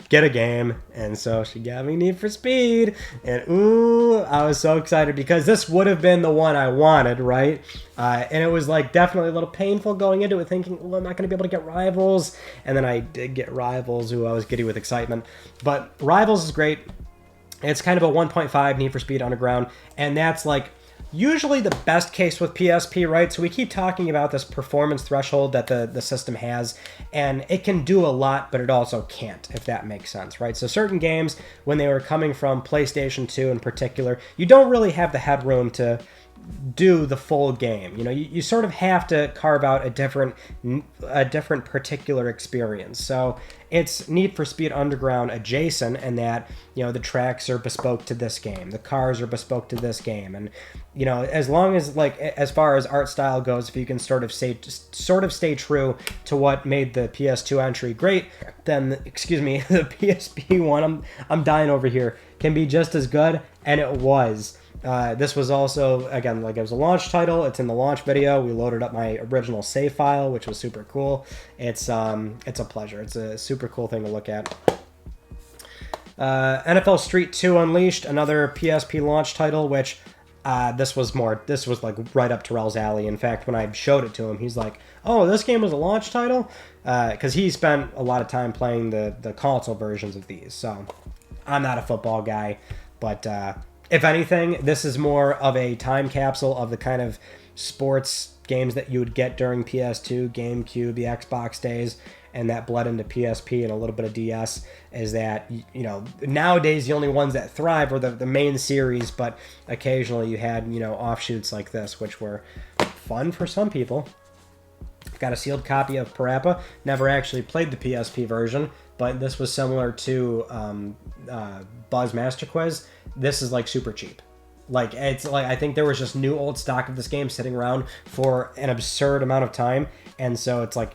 Speaker 1: Get a game. And so she got me Need for Speed, and ooh, I was so excited because this would have been the one I wanted, right? And it was like definitely a little painful going into it, thinking, well, I'm not going to be able to get Rivals. And then I did get Rivals. Ooh, I was giddy with excitement. But Rivals is great. It's kind of a 1.5 Need for Speed Underground, and that's like usually the best case with PSP, right? So we keep talking about this performance threshold that the system has, and it can do a lot, but it also can't, if that makes sense, right? So certain games, when they were coming from PlayStation 2 in particular, you don't really have the headroom to do the full game. You know, you sort of have to carve out a different particular experience. So it's Need for Speed Underground adjacent in that, you know, the tracks are bespoke to this game, the cars are bespoke to this game, and you know, as long as like as far as art style goes, if you can sort of stay true to what made the PS2 entry great, then excuse me, the PSP one, I'm dying over here, can be just as good, and it was. This was also, again, like it was a launch title. It's in the launch video. We loaded up my original save file, which was super cool. It's a pleasure. It's a super cool thing to look at. NFL Street 2 Unleashed, another PSP launch title, which this was like right up Terrell's alley. In fact, when I showed it to him, he's like, oh, this game was a launch title? Because he spent a lot of time playing the console versions of these. So I'm not a football guy, but if anything, this is more of a time capsule of the kind of sports games that you would get during PS2, GameCube, the Xbox days, and that bled into PSP and a little bit of DS, is that, you know, nowadays the only ones that thrive are the main series, but occasionally you had, you know, offshoots like this, which were fun for some people. Got a sealed copy of Parappa. Never actually played the PSP version, but this was similar to Buzz Master Quiz. This is like super cheap. Like, it's like, I think there was just new old stock of this game sitting around for an absurd amount of time, and so it's like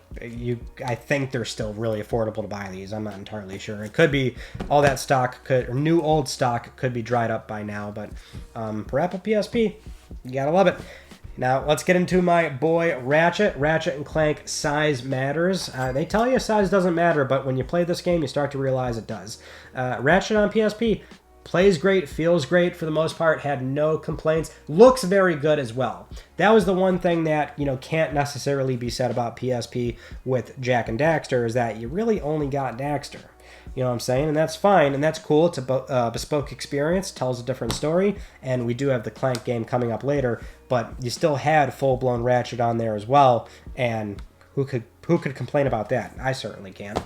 Speaker 1: I think they're still really affordable to buy these. I'm not entirely sure. It could be all that stock new old stock could be dried up by now, but Parappa PSP, you gotta love it. Now, let's get into my boy Ratchet. Ratchet and Clank Size Matters. They tell you size doesn't matter, but when you play this game, you start to realize it does. Ratchet on PSP plays great, feels great for the most part, had no complaints, looks very good as well. That was the one thing that, you know, can't necessarily be said about PSP with Jak and Daxter, is that you really only got Daxter. You know what I'm saying? And that's fine, and that's cool. It's a bespoke experience, tells a different story, and we do have the Clank game coming up later, but you still had full-blown Ratchet on there as well, and who could complain about that? I certainly can.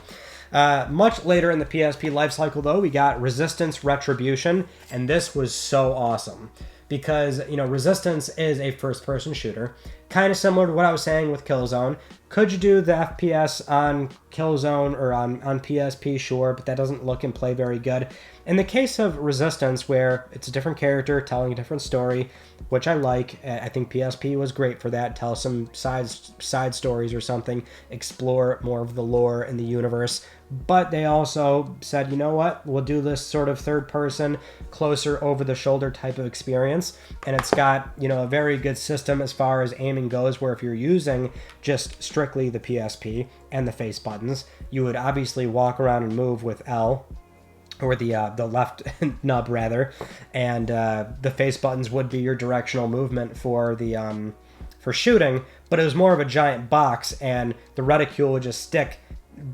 Speaker 1: Much later in the PSP lifecycle, though, we got Resistance Retribution, and this was so awesome. Because, you know, Resistance is a first-person shooter, kind of similar to what I was saying with Killzone. Could you do the FPS on Killzone or on PSP? Sure, but that doesn't look and play very good. In the case of Resistance, where it's a different character telling a different story, which I like, I think PSP was great for that. Tell some side stories or something, explore more of the lore in the universe. But they also said, you know what, we'll do this sort of third-person, closer over-the-shoulder type of experience. And it's got, you know, a very good system as far as aiming goes, where if you're using just strictly the PSP and the face buttons, you would obviously walk around and move with L. or the left nub rather, and the face buttons would be your directional movement for the for shooting, but it was more of a giant box, and the reticule would just stick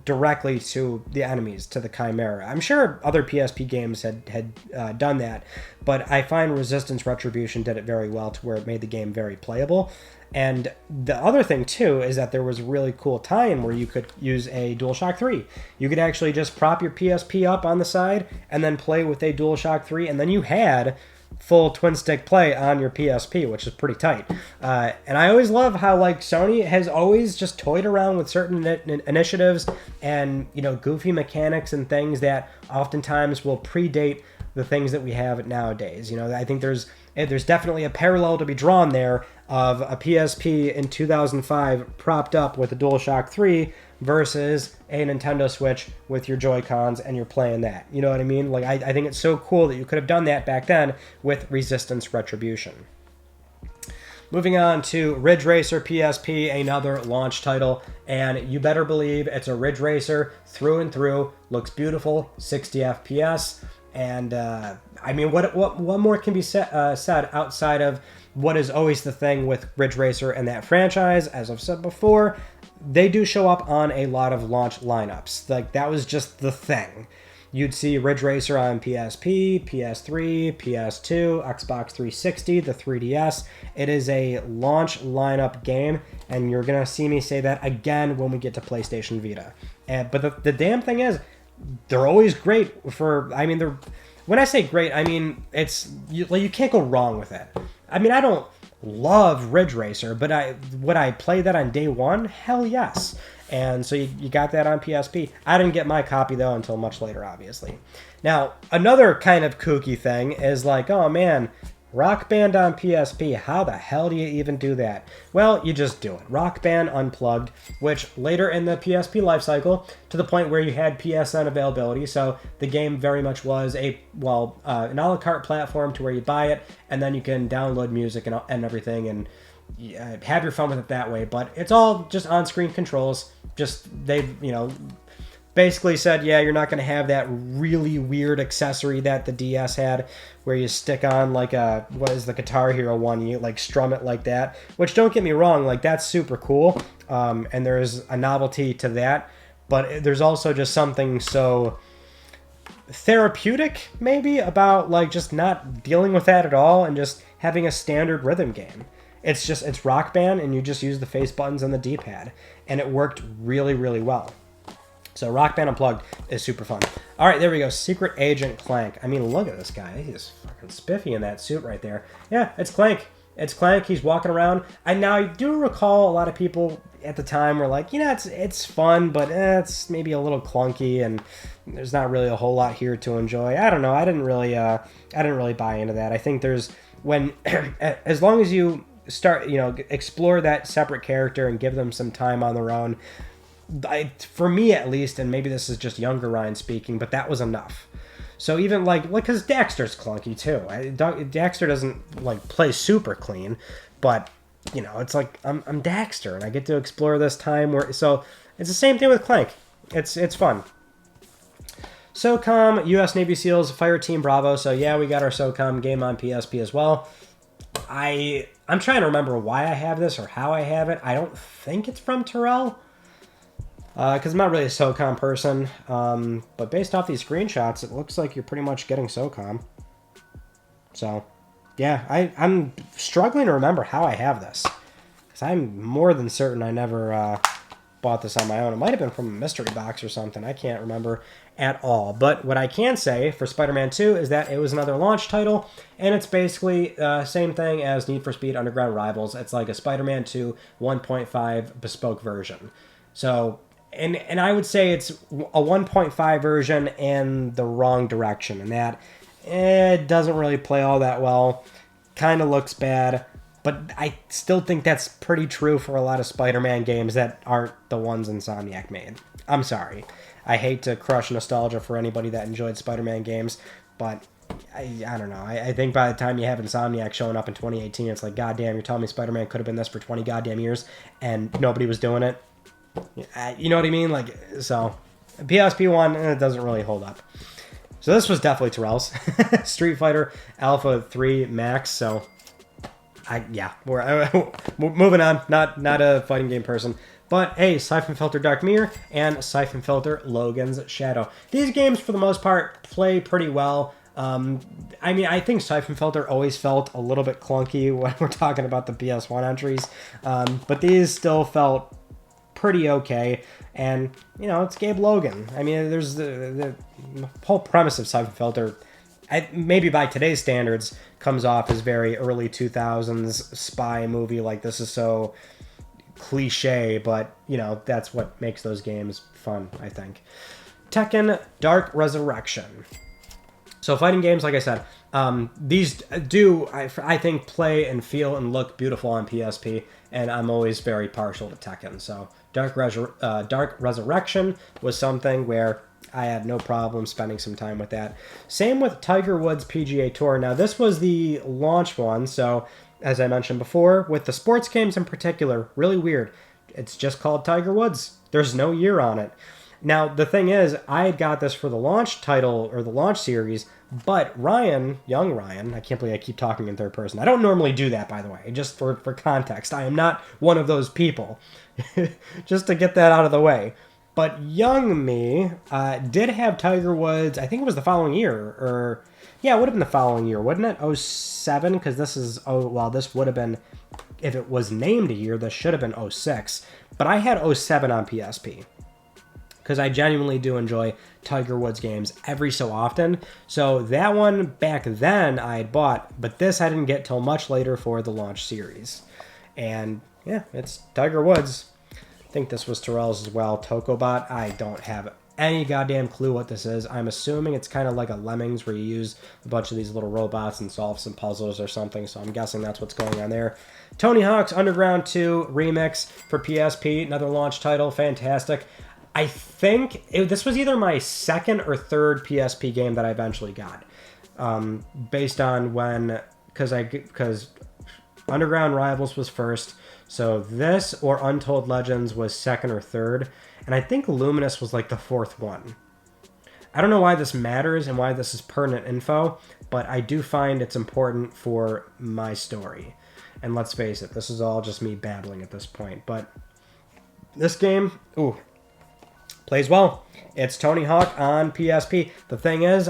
Speaker 1: directly to the enemies, to the Chimera. I'm sure other PSP games had done that, but I find Resistance Retribution did it very well to where it made the game very playable. And the other thing, too, is that there was a really cool tie-in where you could use a DualShock 3. You could actually just prop your PSP up on the side and then play with a DualShock 3, and then you had full twin-stick play on your PSP, which is pretty tight. And I always love how, like, Sony has always just toyed around with certain initiatives and, you know, goofy mechanics and things that oftentimes will predate the things that we have nowadays. You know, I think there's definitely a parallel to be drawn there of a PSP in 2005 propped up with a DualShock 3 versus a Nintendo Switch with your Joy-Cons and you're playing that. You know what I mean? Like, I think it's so cool that you could have done that back then with Resistance Retribution. Moving on to Ridge Racer PSP, another launch title, and you better believe it's a Ridge Racer through and through. Looks beautiful, 60 FPS, and I mean, what more can be said outside of what is always the thing with Ridge Racer and that franchise? As I've said before, they do show up on a lot of launch lineups. Like, that was just the thing. You'd see Ridge Racer on PSP, PS3, PS2, Xbox 360, the 3DS. It is a launch lineup game, and you're going to see me say that again when we get to PlayStation Vita. But the damn thing is, they're always great for, I mean, when I say great, I mean, you can't go wrong with it. I mean, I don't love Ridge Racer, but would I play that on day one? Hell yes. And so you got that on PSP. I didn't get my copy, though, until much later, obviously. Now, another kind of kooky thing is like, oh, man, Rock Band on PSP. How the hell do you even do that? Well, you just do it. Rock Band Unplugged, which later in the PSP lifecycle, to the point where you had PSN availability, so the game very much was an a la carte platform to where you buy it, and then you can download music and everything, and have your fun with it that way. But it's all just on-screen controls. Just, basically said, yeah, you're not going to have that really weird accessory that the DS had, where you stick on like what is the Guitar Hero one, you like strum it like that, which, don't get me wrong, like, that's super cool, and there's a novelty to that, but there's also just something so therapeutic maybe about like just not dealing with that at all and just having a standard rhythm game. It's Rock Band, and you just use the face buttons and the D-pad, and it worked really, really well. So Rock Band Unplugged is super fun. All right, there we go. Secret Agent Clank. I mean, look at this guy. He's fucking spiffy in that suit right there. Yeah, it's Clank. It's Clank. He's walking around. And now I do recall a lot of people at the time were like, it's fun, but it's maybe a little clunky, and there's not really a whole lot here to enjoy. I don't know. I didn't really buy into that. I think as long as you start, explore that separate character and give them some time on their own, for me at least, and maybe this is just younger Ryan speaking, but that was enough. So even because Daxter's clunky too. Daxter doesn't play super clean, but it's like I'm Daxter and I get to explore this time so it's the same thing with Clank. It's fun. SOCOM, U.S. Navy SEALs, Fireteam Bravo. So yeah, we got our SOCOM game on PSP as well. I'm trying to remember why I have this or how I have it. I don't think it's from Terrell. Because I'm not really a SOCOM person, but based off these screenshots, it looks like you're pretty much getting SOCOM. So, yeah, I'm struggling to remember how I have this, because I'm more than certain I never bought this on my own. It might have been from a mystery box or something. I can't remember at all. But what I can say for Spider-Man 2 is that it was another launch title, and it's basically the same thing as Need for Speed Underground Rivals. It's like a Spider-Man 2 1.5 bespoke version. So, and I would say it's a 1.5 version in the wrong direction, and that it doesn't really play all that well. Kind of looks bad, but I still think that's pretty true for a lot of Spider-Man games that aren't the ones Insomniac made. I'm sorry. I hate to crush nostalgia for anybody that enjoyed Spider-Man games, but I don't know. I think by the time you have Insomniac showing up in 2018, it's like, goddamn, you're telling me Spider-Man could have been this for 20 goddamn years, and nobody was doing it? You know what I mean? So, PSP 1, it doesn't really hold up. So this was definitely Terrell's. Street Fighter Alpha 3 Max. So, we're moving on. Not a fighting game person. But, hey, Siphon Filter Dark Mirror and Siphon Filter Logan's Shadow. These games, for the most part, play pretty well. I mean, I think Siphon Filter always felt a little bit clunky when we're talking about the PS1 entries. But these still felt pretty okay. And, you know, it's Gabe Logan. I mean, there's the whole premise of Siphon Filter, maybe by today's standards, comes off as very early 2000s spy movie. Like, this is so cliche, but, you know, that's what makes those games fun, I think. Tekken Dark Resurrection. So fighting games, like I said, these do, I think, play and feel and look beautiful on PSP, and I'm always very partial to Tekken. So Dark Resurrection was something where I had no problem spending some time with that. Same with Tiger Woods PGA Tour. Now, this was the launch one, so as I mentioned before, with the sports games in particular, really weird. It's just called Tiger Woods. There's no year on it. Now, the thing is, I had got this for the launch title, or the launch series, but Ryan, young Ryan, I can't believe I keep talking in third person. I don't normally do that, by the way, just for context. I am not one of those people, just to get that out of the way. But young me did have Tiger Woods, I think it was the following year, or, yeah, it would have been the following year, wouldn't it? 07, because this is, this would have been, if it was named a year, this should have been 06. But I had 07 on PSP. Because I genuinely do enjoy Tiger Woods games every so often. So that one back then I had bought, but this I didn't get till much later for the launch series. And yeah, it's Tiger Woods. I think this was Terrell's as well. Tokobot, I don't have any goddamn clue what this is. I'm assuming it's kind of like a Lemmings where you use a bunch of these little robots and solve some puzzles or something. So I'm guessing that's what's going on there. Tony Hawk's Underground 2 Remix for PSP, another launch title, fantastic. I think this was either my second or third PSP game that I eventually got, based on when, because Underground Rivals was first, so this or Untold Legends was second or third, and I think Luminous was like the fourth one. I don't know why this matters and why this is pertinent info, but I do find it's important for my story. And let's face it, this is all just me babbling at this point, but this game, plays well. It's Tony Hawk on PSP. The thing is,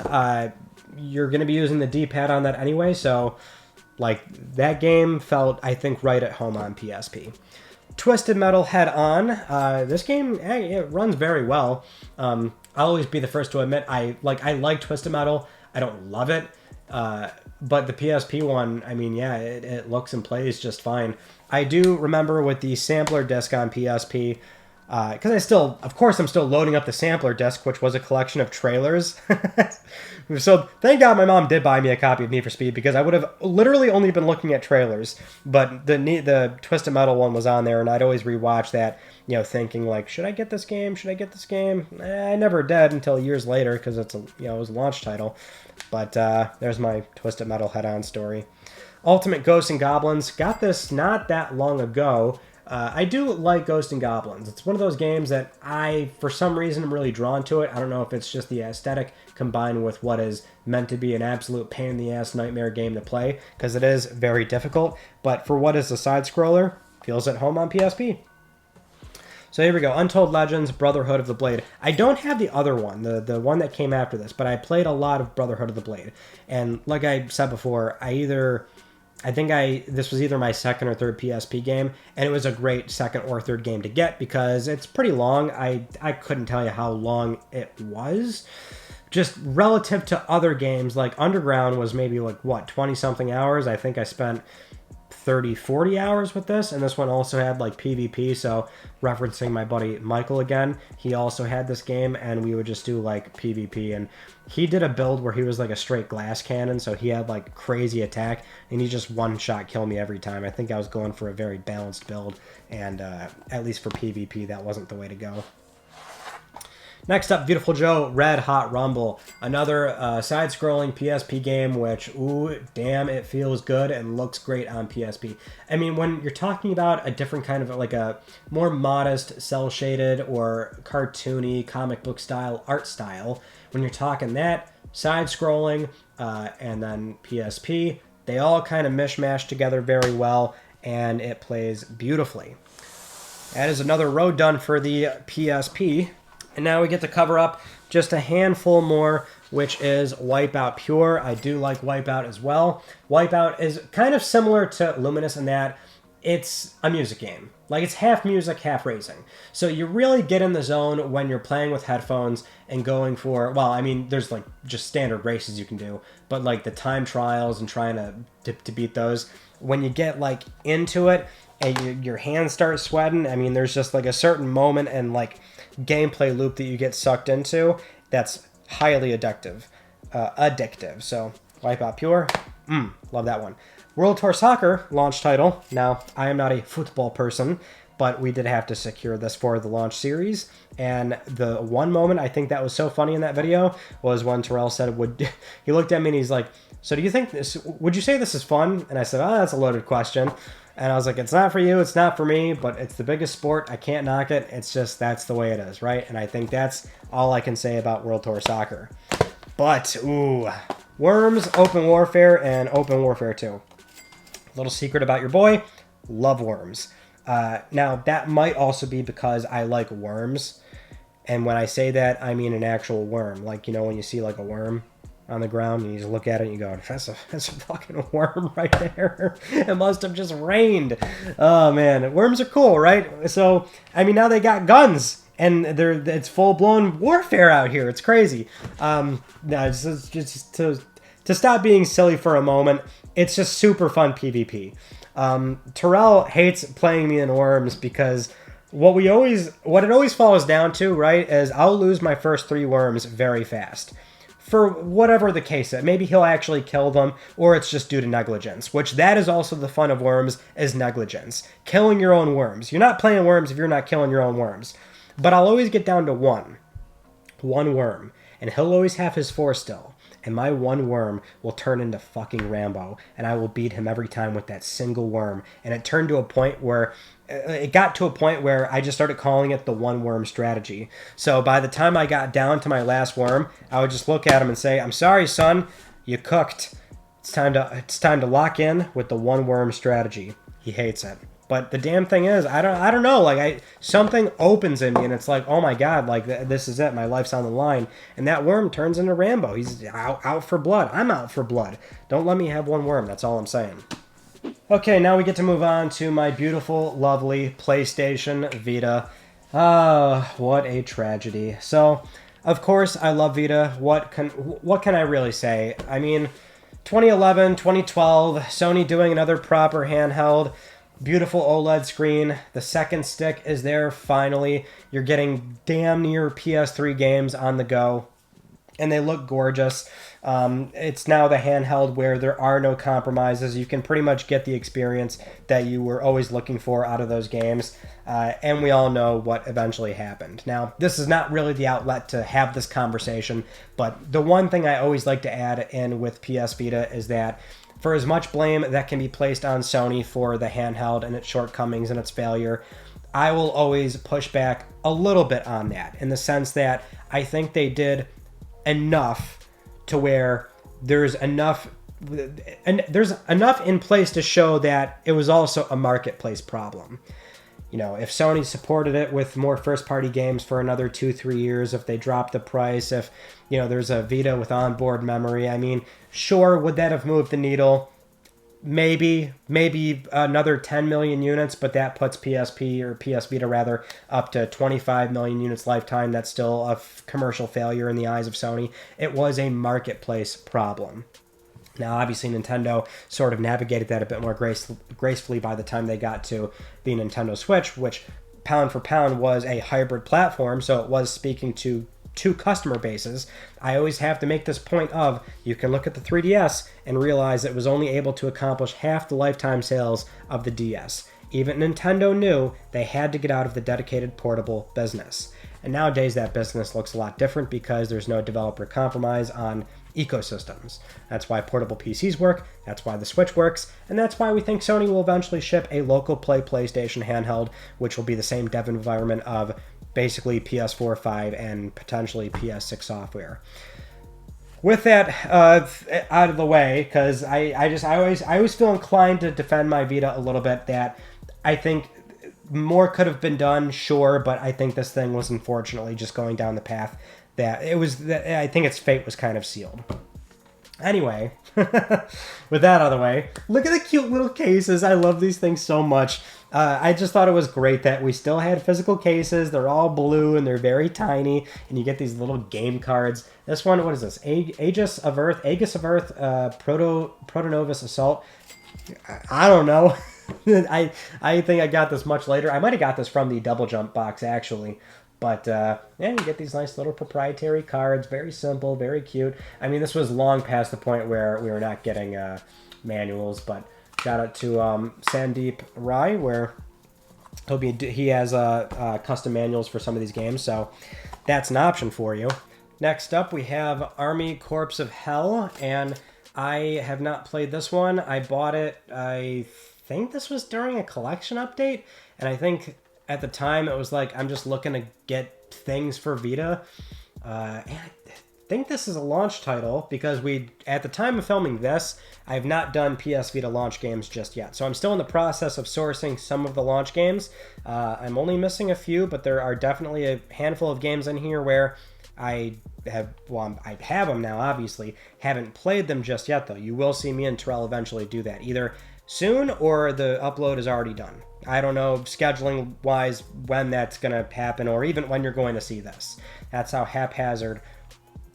Speaker 1: you're going to be using the D-pad on that anyway, so like that game felt, I think, right at home on PSP. Twisted Metal Head On. This game, it runs very well. I'll always be the first to admit I like Twisted Metal. I don't love it, but the PSP one, I mean, yeah, it looks and plays just fine. I do remember with the sampler disc on PSP. Because I'm still loading up the sampler disc, which was a collection of trailers. So thank God my mom did buy me a copy of Need for Speed, because I would have literally only been looking at trailers. But the Twisted Metal one was on there, and I'd always rewatch that, you know, thinking like, should I get this game? Should I get this game? I never did until years later, because it was a launch title. But there's my Twisted Metal head-on story. Ultimate Ghosts and Goblins. Got this not that long ago. I do like Ghosts and Goblins. It's one of those games that for some reason, am really drawn to it. I don't know if it's just the aesthetic combined with what is meant to be an absolute pain-in-the-ass nightmare game to play, because it is very difficult. But for what is a side-scroller, feels at home on PSP. So here we go. Untold Legends, Brotherhood of the Blade. I don't have the other one, the one that came after this, but I played a lot of Brotherhood of the Blade. And like I said before, this was either my second or third PSP game, and it was a great second or third game to get because it's pretty long. I couldn't tell you how long it was. Just relative to other games, like Underground was maybe 20-something hours. I think I spent 30, 40 hours with this, and this one also had PvP, so referencing my buddy Michael again, he also had this game, and we would just do PvP, and he did a build where he was a straight glass cannon, so he had crazy attack, and he just one-shot kill me every time. I think I was going for a very balanced build, and at least for PvP, that wasn't the way to go. Next up, Beautiful Joe, Red Hot Rumble. Another side-scrolling PSP game, which, ooh, damn, it feels good and looks great on PSP. I mean, when you're talking about a different kind of, a more modest, cel-shaded or cartoony comic book style art style, when you're talking that, side-scrolling, and then PSP. They all kind of mishmash together very well, and it plays beautifully. That is another road done for the PSP. And now we get to cover up just a handful more, which is Wipeout Pure. I do like Wipeout as well. Wipeout is kind of similar to Lumines in that it's a music game. Like, it's half music, half racing. So you really get in the zone when you're playing with headphones and going for, well, I mean, there's like just standard races you can do, but like the time trials and trying to beat those, when you get like into it and your hands start sweating, I mean, there's just like a certain moment and like gameplay loop that you get sucked into that's highly addictive. So Wipeout Pure, love that one. World Tour Soccer launch title. Now, I am not a football person, but we did have to secure this for the launch series. And the one moment I think that was so funny in that video was when Terrell said, he looked at me and he's like, so do you think this, would you say this is fun? And I said, oh, that's a loaded question. And I was like, it's not for you, it's not for me, but it's the biggest sport. I can't knock it. It's just, that's the way it is, right? And I think that's all I can say about World Tour Soccer. But, ooh, Worms, Open Warfare, and Open Warfare 2. Little secret about your boy, love Worms. Now, that might also be because I like worms. And when I say that, I mean an actual worm. Like, you know, when you see like a worm on the ground and you just look at it and you go, that's a fucking worm right there. It must have just rained. Oh, man. Worms are cool, right? So, I mean, now they got guns. And it's full-blown warfare out here. It's crazy. No, just to stop being silly for a moment, it's just super fun PvP. Terrell hates playing me in Worms because what it always falls down to, right, is I'll lose my first 3 worms very fast. For whatever the case is. Maybe he'll actually kill them, or it's just due to negligence, which that is also the fun of Worms, is negligence. Killing your own worms. You're not playing Worms if you're not killing your own worms. But I'll always get down to one worm, and he'll always have his 4 still. And my one worm will turn into fucking Rambo, and I will beat him every time with that single worm. And it got to a point where I just started calling it the one worm strategy. So by the time I got down to my last worm, I would just look at him and say, I'm sorry, son, you cooked. It's time to lock in with the one worm strategy. He hates it. But the damn thing is, I don't know, like, something opens in me, and it's like, oh my god, like, this is it, my life's on the line. And that worm turns into Rambo. He's out for blood. I'm out for blood. Don't let me have one worm, that's all I'm saying. Okay, now we get to move on to my beautiful, lovely PlayStation Vita. Ah, what a tragedy. So, of course, I love Vita. What can I really say? I mean, 2011, 2012, Sony doing another proper handheld. Beautiful OLED screen. The second stick is there finally. You're getting damn near PS3 games on the go. And they look gorgeous. It's now the handheld where there are no compromises. You can pretty much get the experience that you were always looking for out of those games. And we all know what eventually happened. Now, this is not really the outlet to have this conversation, but the one thing I always like to add in with PS Vita is that for as much blame that can be placed on Sony for the handheld and its shortcomings and its failure, I will always push back a little bit on that, in the sense that I think they did enough to where there's enough in place to show that it was also a marketplace problem. You know, if Sony supported it with more first-party games for another 2-3 years, if they dropped the price, if, you know, there's a Vita with onboard memory, I mean, sure, would that have moved the needle? Maybe another 10 million units, but that puts PSP, or PS Vita rather, up to 25 million units lifetime. That's still a commercial failure in the eyes of Sony. It was a marketplace problem. Now, obviously, Nintendo sort of navigated that a bit more gracefully by the time they got to the Nintendo Switch, which, pound for pound, was a hybrid platform, so it was speaking to two customer bases. I always have to make this point of, you can look at the 3DS and realize it was only able to accomplish half the lifetime sales of the DS. Even Nintendo knew they had to get out of the dedicated portable business. And nowadays that business looks a lot different because there's no developer compromise on ecosystems. That's why portable PCs work, that's why the Switch works, and that's why we think Sony will eventually ship a local play PlayStation handheld, which will be the same dev environment of basically PS4, 5, and potentially PS6 software. with that out of the way, because I always feel inclined to defend my Vita a little bit, that I think more could have been done, sure, but I think this thing was unfortunately just going down the path that it was. I think its fate was kind of sealed. Anyway, with that out of the way, look at the cute little cases. I love these things so much. I just thought it was great that we still had physical cases. They're all blue and they're very tiny, and you get these little game cards. This one, what is this? Aegis of Earth, Protonovus Assault. I don't know. I think I got this much later. I might have got this from the Double Jump box, actually. But, yeah, you get these nice little proprietary cards. Very simple, very cute. I mean, this was long past the point where we were not getting manuals. But shout out to Sandeep Rai, where he has custom manuals for some of these games. So that's an option for you. Next up, we have Army Corps of Hell. And I have not played this one. I bought it, I think this was during a collection update. And I think at the time it was like, I'm just looking to get things for Vita. And I think this is a launch title because at the time of filming this, I have not done PS Vita launch games just yet. So I'm still in the process of sourcing some of the launch games. I'm only missing a few, but there are definitely a handful of games in here where I have them now, obviously. Haven't played them just yet, though. You will see me and Terrell eventually do that, either soon or the upload is already done. I don't know, scheduling-wise, when that's going to happen or even when you're going to see this. That's how haphazard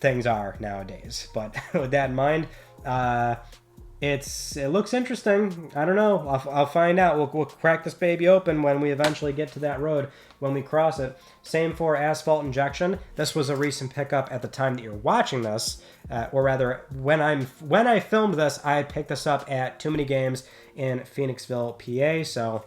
Speaker 1: things are nowadays. But with that in mind, it looks interesting. I don't know. I'll find out. We'll crack this baby open when we eventually get to that road, when we cross it. Same for Asphalt Injection. This was a recent pickup at the time that you're watching this, or rather, when I filmed this, I picked this up at Too Many Games in Phoenixville, PA. So,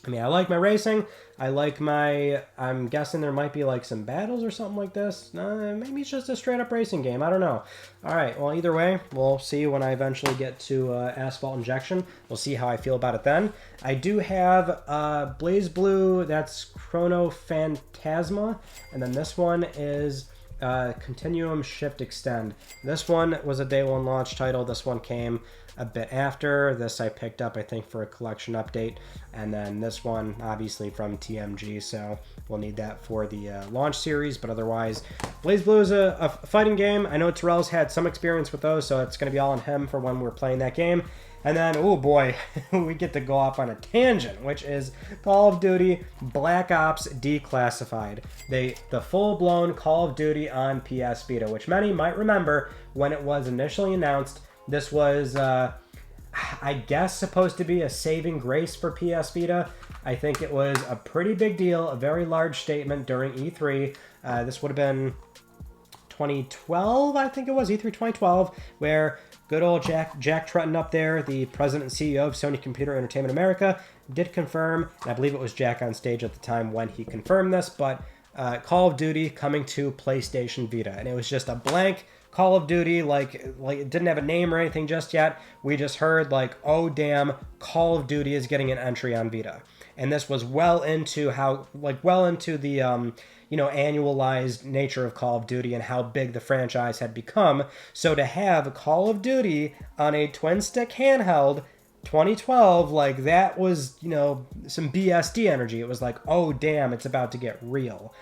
Speaker 1: I mean, I like my racing. I'm guessing there might be like some battles or something like this. Maybe it's just a straight up racing game. I don't know. All right. Well, either way, we'll see when I eventually get to Asphalt Injection. We'll see how I feel about it then. I do have Blaze Blue. That's Chrono Phantasma. And then this one is Continuum Shift Extend. This one was a day one launch title. This one came a bit after. This I picked up, I think, for a collection update. And then this one, obviously, from TMG, so we'll need that for the launch series. But otherwise, Blaze Blue is a fighting game. I know Terrell's had some experience with those, so it's going to be all on him for when we're playing that game. And then, oh boy, we get to go off on a tangent, which is Call of Duty Black Ops Declassified. The full-blown Call of Duty on PS Vita, which many might remember when it was initially announced. This was, I guess, supposed to be a saving grace for PS Vita. I think it was a pretty big deal, a very large statement during E3. This would have been 2012, I think it was, E3 2012, where good old Jack Tretton up there, the president and CEO of Sony Computer Entertainment America, did confirm, and I believe it was Jack on stage at the time when he confirmed this, but Call of Duty coming to PlayStation Vita. And it was just a blank Call of Duty, like it didn't have a name or anything just yet. We just heard like, oh damn, Call of Duty is getting an entry on Vita. And this was well into the annualized nature of Call of Duty and how big the franchise had become. So to have Call of Duty on a twin stick handheld 2012, like that was, some BSD energy. It was like, oh damn, it's about to get real.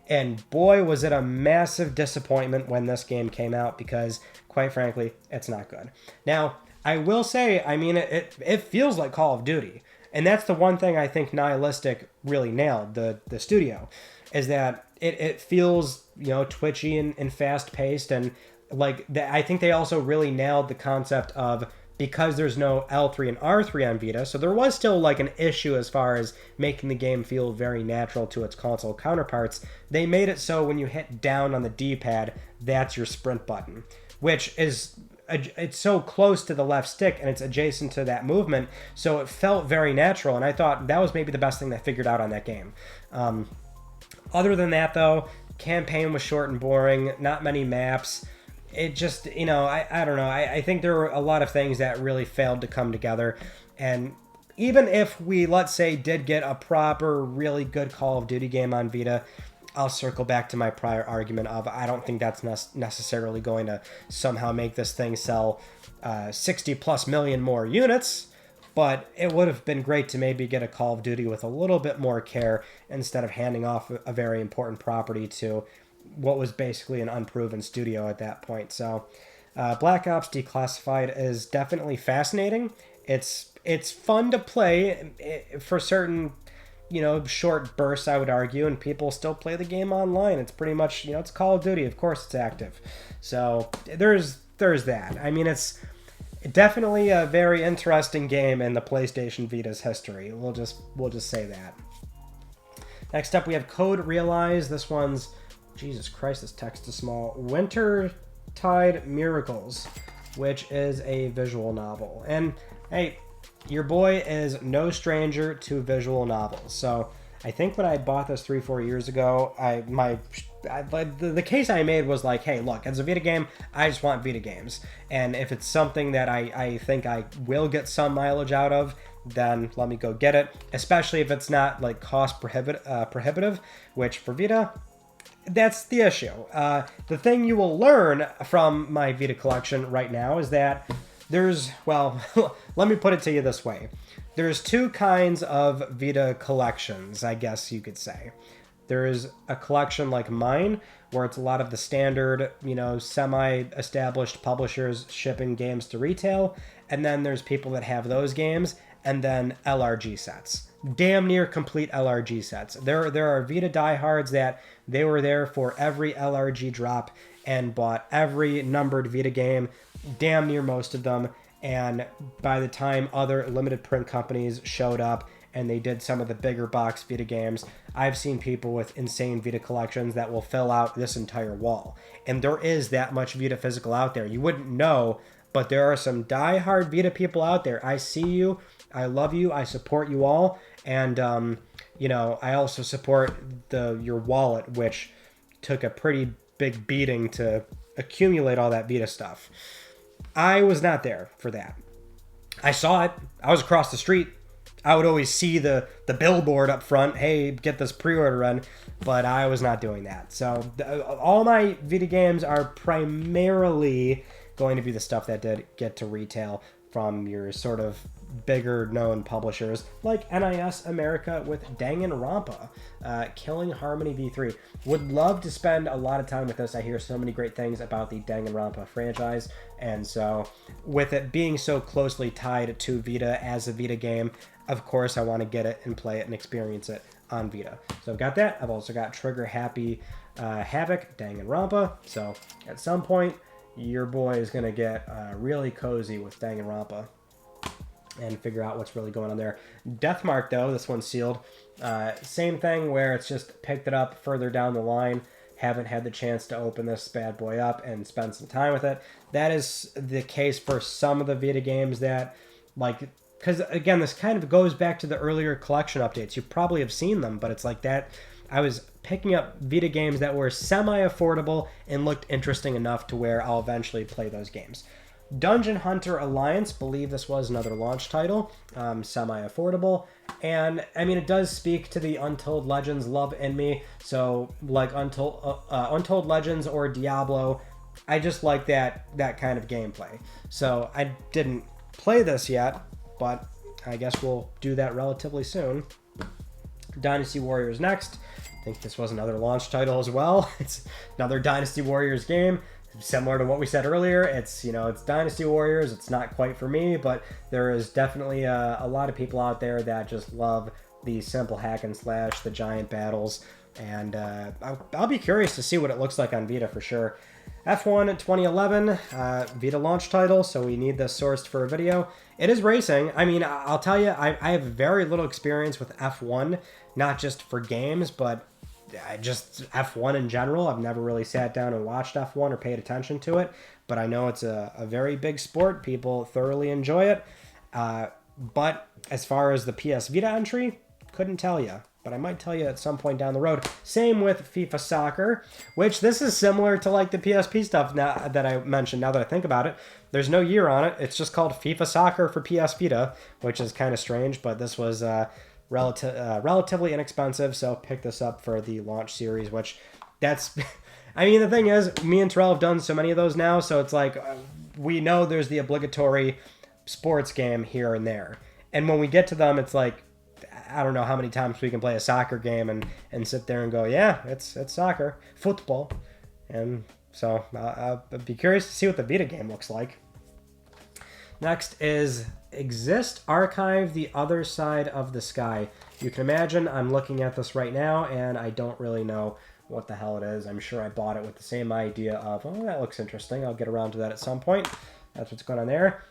Speaker 1: And boy, was it a massive disappointment when this game came out because, quite frankly, it's not good. Now, I will say, I mean, it feels like Call of Duty. And that's the one thing I think Nihilistic really nailed, the studio, is that it feels, twitchy and fast-paced. And like I think they also really nailed the concept of, because there's no L3 and R3 on Vita, so there was still like an issue as far as making the game feel very natural to its console counterparts. They made it so when you hit down on the D-pad, that's your sprint button, which is, it's so close to the left stick and it's adjacent to that movement, so it felt very natural, and I thought that was maybe the best thing they figured out on that game. Other than that, though, campaign was short and boring, not many maps. It just, I don't know. I think there were a lot of things that really failed to come together. And even if we, let's say, did get a proper, really good Call of Duty game on Vita, I'll circle back to my prior argument of I don't think that's necessarily going to somehow make this thing sell 60 plus million more units, but it would have been great to maybe get a Call of Duty with a little bit more care instead of handing off a very important property to what was basically an unproven studio at that point. So Black Ops Declassified is definitely fascinating. It's fun to play for certain, short bursts, I would argue, and people still play the game online. It's pretty much, it's Call of Duty. Of course it's active. So there's that. I mean, it's definitely a very interesting game in the PlayStation Vita's history. We'll just say that. Next up, we have Code Realize. This one's, Jesus Christ, this text is small. Wintertide Miracles, which is a visual novel. And hey, your boy is no stranger to visual novels. So I think when I bought this 3-4 years ago, the case I made was like, hey, look, as a Vita game, I just want Vita games. And if it's something that I think I will get some mileage out of, then let me go get it. Especially if it's not like cost prohibitive, which for Vita, that's the issue. The thing you will learn from my Vita collection right now is that let me put it to you this way. There's two kinds of Vita collections, I guess you could say. There's a collection like mine, where it's a lot of the standard, semi-established publishers shipping games to retail. And then there's people that have those games, and then LRG sets. Damn near complete LRG sets. There are Vita diehards that they were there for every LRG drop and bought every numbered Vita game, damn near most of them. And by the time other limited print companies showed up and they did some of the bigger box Vita games, I've seen people with insane Vita collections that will fill out this entire wall. And there is that much Vita physical out there. You wouldn't know, but there are some diehard Vita people out there. I see you. I love you. I support you all. And, I also support your wallet, which took a pretty big beating to accumulate all that Vita stuff. I was not there for that. I saw it. I was across the street. I would always see the billboard up front, hey, get this pre-order in, but I was not doing that. So all my Vita games are primarily going to be the stuff that did get to retail from your sort of bigger known publishers like NIS America with Danganronpa, Killing Harmony V3. Would love to spend a lot of time with this. I hear so many great things about the Danganronpa franchise, and so with it being so closely tied to Vita as a Vita game, of course I want to get it and play it and experience it on Vita. So I've got that. I've also got Trigger Happy Havoc Danganronpa. So at some point your boy is going to get really cozy with Danganronpa and figure out what's really going on there. Deathmark, though, this one's sealed. Same thing where it's just picked it up further down the line. Haven't had the chance to open this bad boy up and spend some time with it. That is the case for some of the Vita games that, because again, this kind of goes back to the earlier collection updates. You probably have seen them, but it's like that. I was picking up Vita games that were semi-affordable and looked interesting enough to where I'll eventually play those games. Dungeon Hunter Alliance, believe this was another launch title, semi-affordable, and I mean it does speak to the Untold Legends love in me. So like Untold Legends or Diablo, I just like that kind of gameplay. So I didn't play this yet, but I guess we'll do that relatively soon. Dynasty Warriors next. I think this was another launch title as well. It's another Dynasty Warriors game. Similar to what we said earlier, it's Dynasty Warriors. It's not quite for me, but there is definitely a lot of people out there that just love the simple hack and slash, the giant battles, and I'll be curious to see what it looks like on Vita for sure. F1 2011, Vita launch title, so we need this sourced for a video. It is racing. I mean, I'll tell you, I have very little experience with F1, not just for games, but just F1 in general. I've never really sat down and watched F1 or paid attention to it, but I know it's a very big sport. People thoroughly enjoy it. But as far as the PS Vita entry, couldn't tell you. But I might tell you at some point down the road. Same with FIFA Soccer, which this is similar to like the PSP stuff now that I mentioned, now that I think about it. There's no year on it. It's just called FIFA Soccer for PS Vita, which is kind of strange, but this was relatively inexpensive, so pick this up for the launch series, which that's... I mean, the thing is, me and Terrell have done so many of those now, so it's like, we know there's the obligatory sports game here and there. And when we get to them, it's like, I don't know how many times we can play a soccer game and sit there and go, yeah, it's soccer, football. And so I'll be curious to see what the Vita game looks like. Next is Exist Archive The Other Side of the Sky. You can imagine I'm looking at this right now, and I don't really know what the hell it is. I'm sure I bought it with the same idea of, oh, that looks interesting. I'll get around to that at some point. That's what's going on there.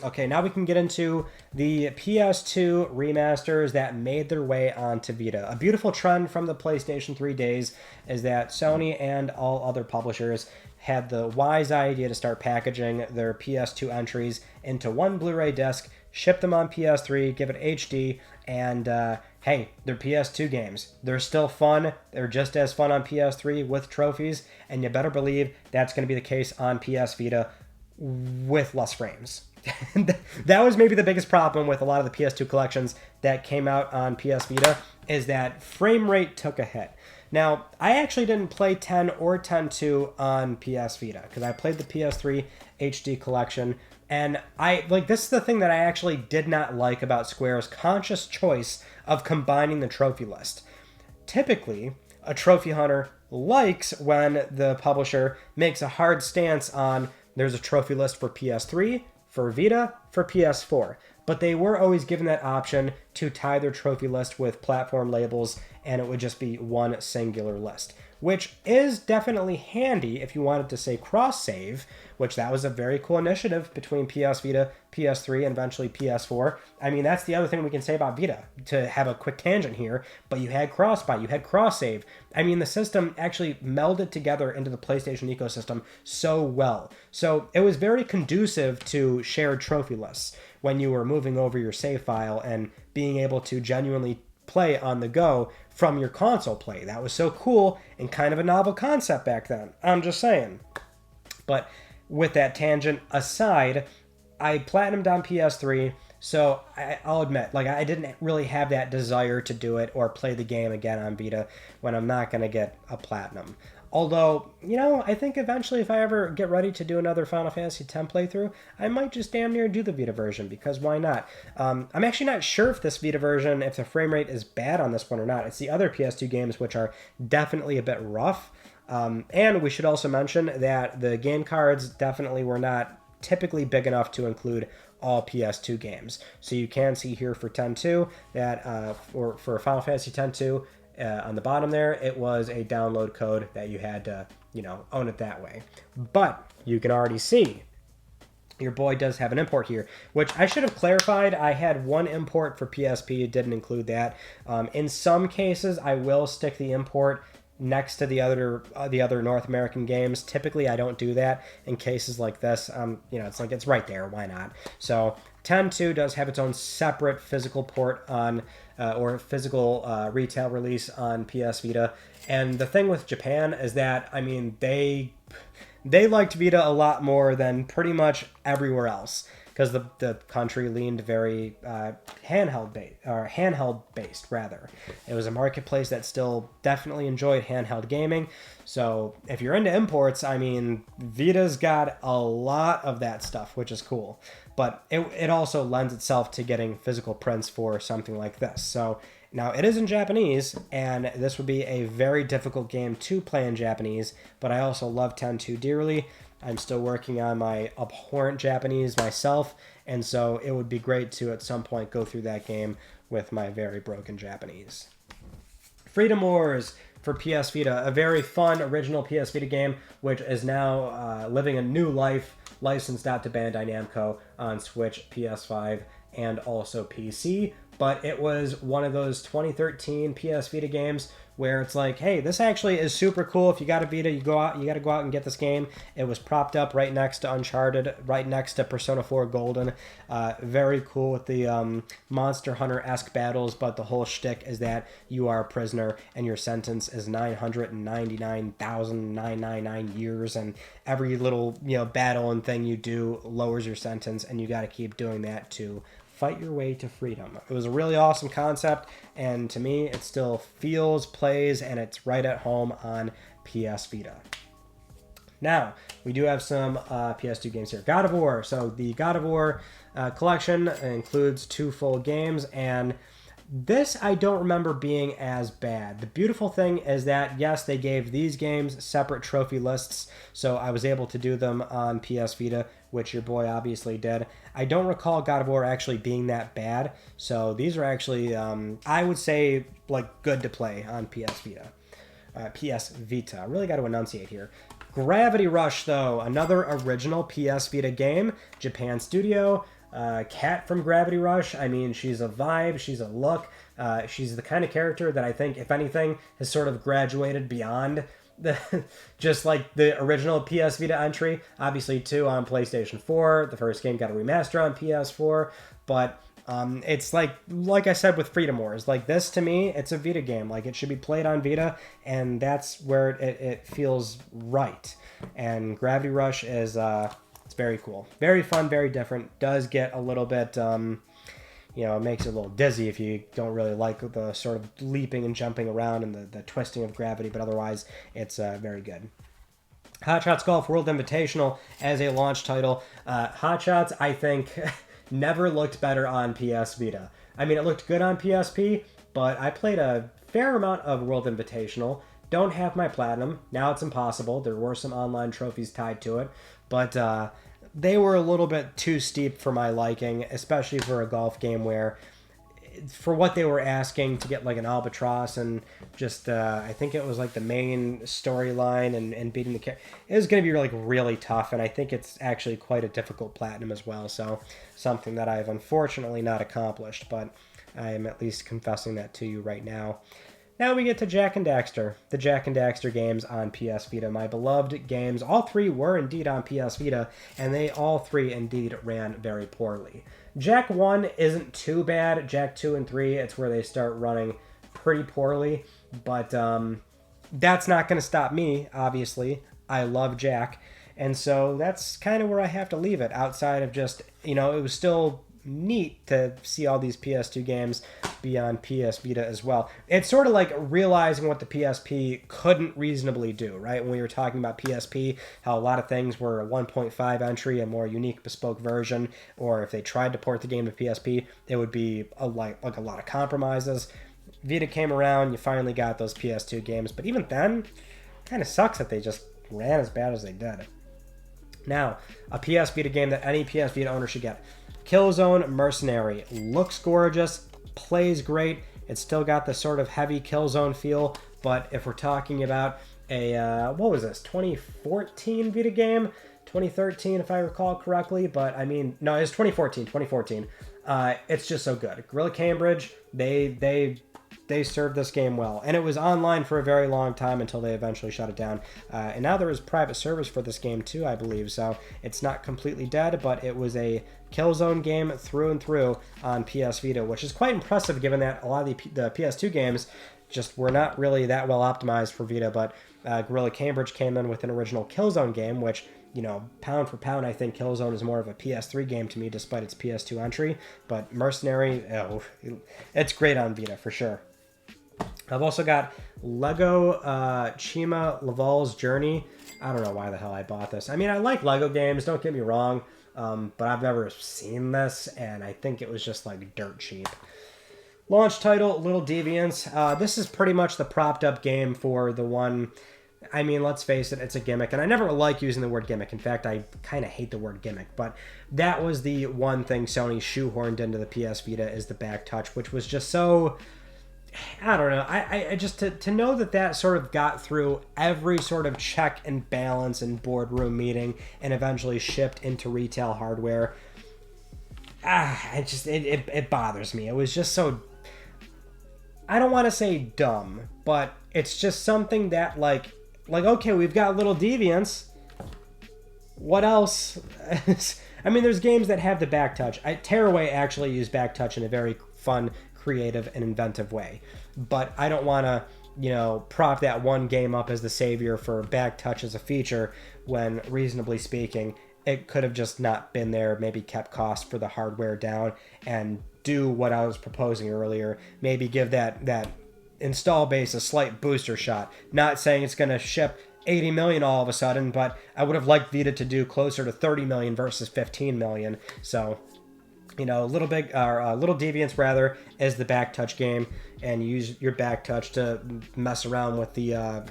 Speaker 1: Okay, now we can get into the PS2 remasters that made their way onto Vita. A beautiful trend from the PlayStation 3 days is that Sony and all other publishers had the wise idea to start packaging their PS2 entries into one Blu-ray disc, ship them on PS3, give it HD, and hey, they're PS2 games. They're still fun. They're just as fun on PS3 with trophies, and you better believe that's going to be the case on PS Vita with less frames. That was maybe the biggest problem with a lot of the PS2 collections that came out on PS Vita, is that frame rate took a hit. Now, I actually didn't play 10 or 10.2 on PS Vita, because I played the PS3 HD collection, and this is the thing that I actually did not like about Square's conscious choice of combining the trophy list. Typically, a trophy hunter likes when the publisher makes a hard stance on there's a trophy list for PS3, for Vita, for PS4. But they were always given that option to tie their trophy list with platform labels, and it would just be one singular list, which is definitely handy if you wanted to say cross-save, which that was a very cool initiative between PS Vita, PS3, and eventually PS4. I mean, that's the other thing we can say about Vita, to have a quick tangent here, but you had cross-buy, you had cross-save. I mean, the system actually melded together into the PlayStation ecosystem so well. So it was very conducive to shared trophy lists when you were moving over your save file and being able to genuinely play on the go from your console play. That was so cool and kind of a novel concept back then. I'm just saying. But with that tangent aside, I platinumed on PS3, so I'll admit, I didn't really have that desire to do it or play the game again on Vita when I'm not going to get a platinum. Although, I think eventually if I ever get ready to do another Final Fantasy X playthrough, I might just damn near do the Vita version, because why not? I'm actually not sure if this Vita version, if the frame rate is bad on this one or not. It's the other PS2 games which are definitely a bit rough. And we should also mention that the game cards definitely were not typically big enough to include all PS2 games. So you can see here for 10.2 that for Final Fantasy X-2, on the bottom there, it was a download code that you had to, own it that way. But you can already see your boy does have an import here, which I should have clarified. I had one import for PSP. It didn't include that. In some cases, I will stick the import next to the other North American games. Typically, I don't do that in cases like this. It's right there. Why not? So 10.2 does have its own separate physical port on, or physical retail release on PS Vita. And the thing with Japan is that, I mean, they liked Vita a lot more than pretty much everywhere else, because the country leaned very handheld based rather. It was a marketplace that still definitely enjoyed handheld gaming. So if you're into imports, I mean, Vita's got a lot of that stuff, which is cool. But it also lends itself to getting physical prints for something like this. So now it is in Japanese, and this would be a very difficult game to play in Japanese, but I also love 10.2 dearly. I'm still working on my abhorrent Japanese myself, and so it would be great to at some point go through that game with my very broken Japanese. Freedom Wars for PS Vita, a very fun original PS Vita game, which is now living a new life, licensed out to Bandai Namco on Switch, PS5, and also PC. But it was one of those 2013 PS Vita games where it's like, hey, this actually is super cool. If you got a Vita, you got to go out and get this game. It was propped up right next to Uncharted, right next to Persona 4 Golden. Very cool with the Monster Hunter-esque battles, but the whole shtick is that you are a prisoner and your sentence is 999,999 years, and every little battle and thing you do lowers your sentence, and you got to keep doing that to fight your way to freedom. It was a really awesome concept, and to me, it still feels, plays, and it's right at home on PS Vita. Now, we do have some PS2 games here. God of War. So the God of War collection includes 2 full games, and this I don't remember being as bad. The beautiful thing is that, yes, they gave these games separate trophy lists, so I was able to do them on PS Vita, which your boy obviously did. I don't recall God of War actually being that bad, so these are actually, I would say, like, good to play on PS Vita. PS Vita. I really got to enunciate here. Gravity Rush, though, another original PS Vita game, Japan studio. Kat from Gravity Rush, I mean, she's a vibe, she's a look, she's the kind of character that I think, if anything, has sort of graduated beyond the just like the original PS Vita entry. Obviously, too, on PlayStation 4, the first game got a remaster on PS4, but it's like I said with Freedom Wars, like this to me, it's a Vita game. Like it should be played on Vita, and that's where it feels right. And Gravity Rush is it's very cool, very fun, very different. Does get a little bit, it makes it a little dizzy if you don't really like the sort of leaping and jumping around and the twisting of gravity, but otherwise it's very good. Hot Shots Golf World Invitational as a launch title. Hot Shots, I think, never looked better on PS Vita. I mean, it looked good on PSP, but I played a fair amount of World Invitational. Don't have my platinum. Now it's impossible. There were some online trophies tied to it, but they were a little bit too steep for my liking, especially for a golf game where, for what they were asking to get like an albatross and just, I think it was like the main storyline and beating the character, it was going to be like really tough, and I think it's actually quite a difficult platinum as well, so something that I've unfortunately not accomplished, but I am at least confessing that to you right now. Now we get to Jak and Daxter, the Jak and Daxter games on PS Vita, my beloved games. All 3 were indeed on PS Vita, and they all 3 indeed ran very poorly. Jak 1 isn't too bad. Jak 2 and 3, it's where they start running pretty poorly, but that's not going to stop me, obviously. I love Jak, and so that's kind of where I have to leave it, outside of just, it was still neat to see all these PS2 games be on PS Vita as well. It's sort of like realizing what the PSP couldn't reasonably do, right? When we were talking about PSP, how a lot of things were a 1.5 entry, a more unique bespoke version, or if they tried to port the game to PSP, it would be a lot of compromises. Vita came around, you finally got those PS2 games, but even then, it kind of sucks that they just ran as bad as they did. Now, a PS Vita game that any PS Vita owner should get. Killzone Mercenary. Looks gorgeous, plays great. It's still got the sort of heavy Killzone feel, but if we're talking about a, what was this, 2014 Vita game? 2013, if I recall correctly, but I mean, no, it's 2014. It's just so good. Guerrilla Cambridge, they served this game well, and it was online for a very long time until they eventually shut it down, and now there is private service for this game too, I believe, so it's not completely dead, but it was a Killzone game through and through on PS Vita, which is quite impressive given that a lot of the PS2 games just were not really that well optimized for Vita, but Guerrilla Cambridge came in with an original Killzone game, which, pound for pound, I think Killzone is more of a PS3 game to me, despite its PS2 entry, but Mercenary, it's great on Vita, for sure. I've also got Lego Chima Laval's Journey. I don't know why the hell I bought this. I mean, I like Lego games, don't get me wrong, but I've never seen this, and I think it was just like dirt cheap. Launch title, Little Deviants. This is pretty much the propped up game for the one. I mean, let's face it, it's a gimmick, and I never like using the word gimmick. In fact, I kind of hate the word gimmick, but that was the one thing Sony shoehorned into the PS Vita, is the back touch, which was just so, I don't know. I just, to know that sort of got through every sort of check and balance and boardroom meeting and eventually shipped into retail hardware, it bothers me. It was just so, I don't want to say dumb, but it's just something that like, okay, we've got Little Deviants. What else? I mean, there's games that have the back touch. Tearaway actually used back touch in a very fun, creative, and inventive way. But I don't want to, prop that one game up as the savior for back touch as a feature when, reasonably speaking, it could have just not been there, maybe kept costs for the hardware down and do what I was proposing earlier. Maybe give that install base a slight booster shot. Not saying it's going to ship 80 million all of a sudden, but I would have liked Vita to do closer to 30 million versus 15 million. So, you know, Little Deviants rather is the back touch game, and you use your back touch to mess around with the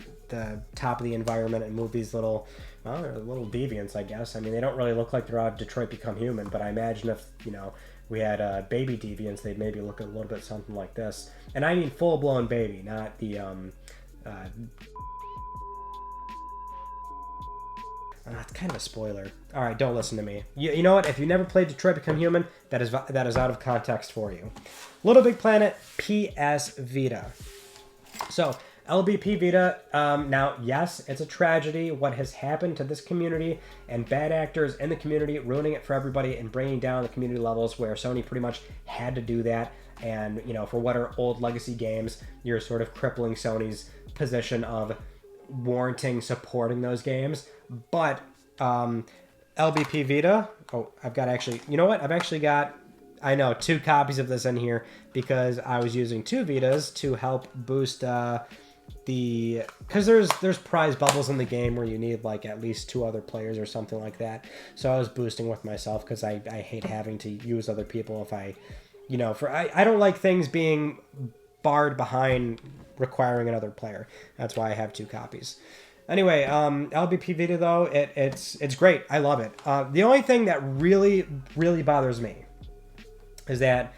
Speaker 1: top of the environment and move these little deviants, I guess. I mean, they don't really look like they're out of Detroit Become Human, but I imagine if, you know, we had baby deviants, they'd maybe look a little bit something like this. And I mean full-blown baby, not the it's kind of a spoiler. All right, don't listen to me. You know what? If you never played Detroit Become Human, that is out of context for you. LittleBigPlanet PS Vita. So, LBP Vita, now, yes, it's a tragedy what has happened to this community and bad actors in the community ruining it for everybody and bringing down the community levels where Sony pretty much had to do that. And, you know, for what are old legacy games, you're sort of crippling Sony's position of warranting supporting those games. But LBP Vita, I've actually got, I know, 2 copies of this in here because I was using 2 Vitas to help boost because there's prize bubbles in the game where you need like at least 2 other players or something like that. So I was boosting with myself because I hate having to use other people if I don't like things being barred behind requiring another player. That's why I have 2 copies. Anyway, LBP Vita though, it's great. I love it. The only thing that really, really bothers me is that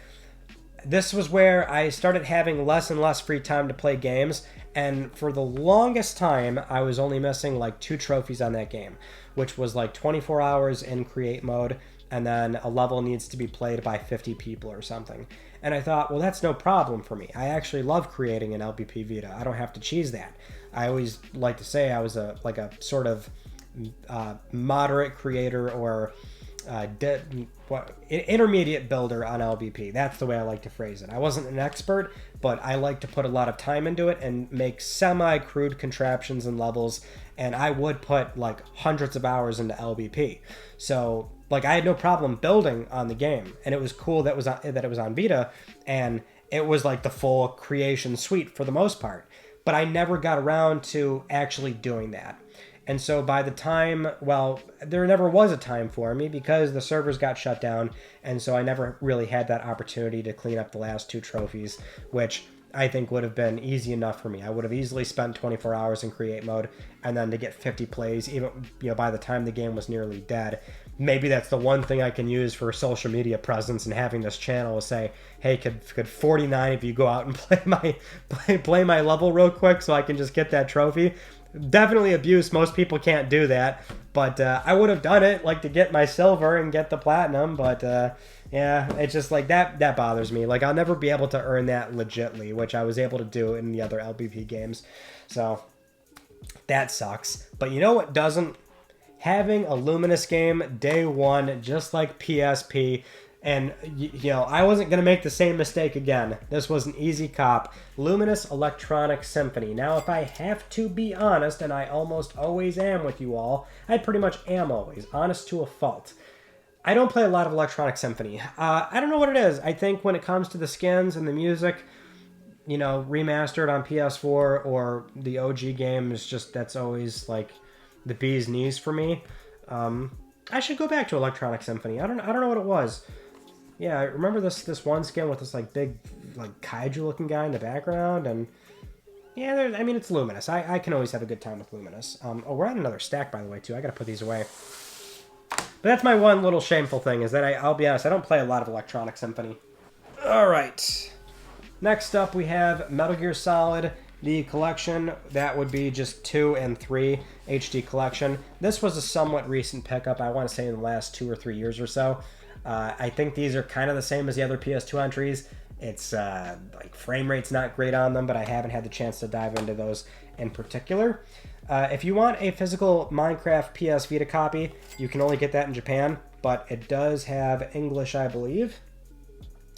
Speaker 1: this was where I started having less and less free time to play games, and for the longest time, I was only missing like 2 trophies on that game, which was like 24 hours in create mode, and then a level needs to be played by 50 people or something. And I thought, well, that's no problem for me. I actually love creating an LBP Vita. I don't have to cheese that. I always like to say I was a sort of moderate creator or intermediate builder on LBP. That's the way I like to phrase it. I wasn't an expert, but I like to put a lot of time into it and make semi-crude contraptions and levels, and I would put like hundreds of hours into LBP. So like I had no problem building on the game, and it was cool that it was on Vita, and it was like the full creation suite for the most part. But I never got around to actually doing that. And so by the time, well, there never was a time for me because the servers got shut down, and so I never really had that opportunity to clean up the last 2 trophies, which I think would have been easy enough for me. I would have easily spent 24 hours in create mode, and then to get 50 plays, even by the time the game was nearly dead. Maybe that's the one thing I can use for social media presence and having this channel is say, hey, could 49 of you go out and play my level real quick so I can just get that trophy? Definitely abuse. Most people can't do that, but I would have done it like to get my silver and get the platinum. But yeah, it's just like that bothers me. Like I'll never be able to earn that legitly, which I was able to do in the other LBP games. So that sucks. But you know what doesn't? Having a Luminous game day one, just like PSP. And, I wasn't going to make the same mistake again. This was an easy cop. Luminous Electronic Symphony. Now, if I have to be honest, and I almost always am with you all, I pretty much am always, honest to a fault. I don't play a lot of Electronic Symphony. I don't know what it is. I think when it comes to the skins and the music, remastered on PS4 or the OG game is just, that's always, like, the bee's knees for me. I should go back to Electronic Symphony. I don't know what it was. Yeah, I remember this one skin with this like big like kaiju looking guy in the background, and yeah, it's Luminous. I can always have a good time with Luminous. We're on another stack by the way too. I gotta put these away. But that's my one little shameful thing is that I'll be honest, I don't play a lot of Electronic Symphony. All right. Next up we have Metal Gear Solid. The collection, that would be just 2 and 3 HD collection. This was a somewhat recent pickup, I want to say in the last 2 or 3 years or so. I think these are kind of the same as the other PS2 entries. It's like frame rate's not great on them, but I haven't had the chance to dive into those in particular. If you want a physical Minecraft PS Vita copy, you can only get that in Japan, but it does have English, I believe.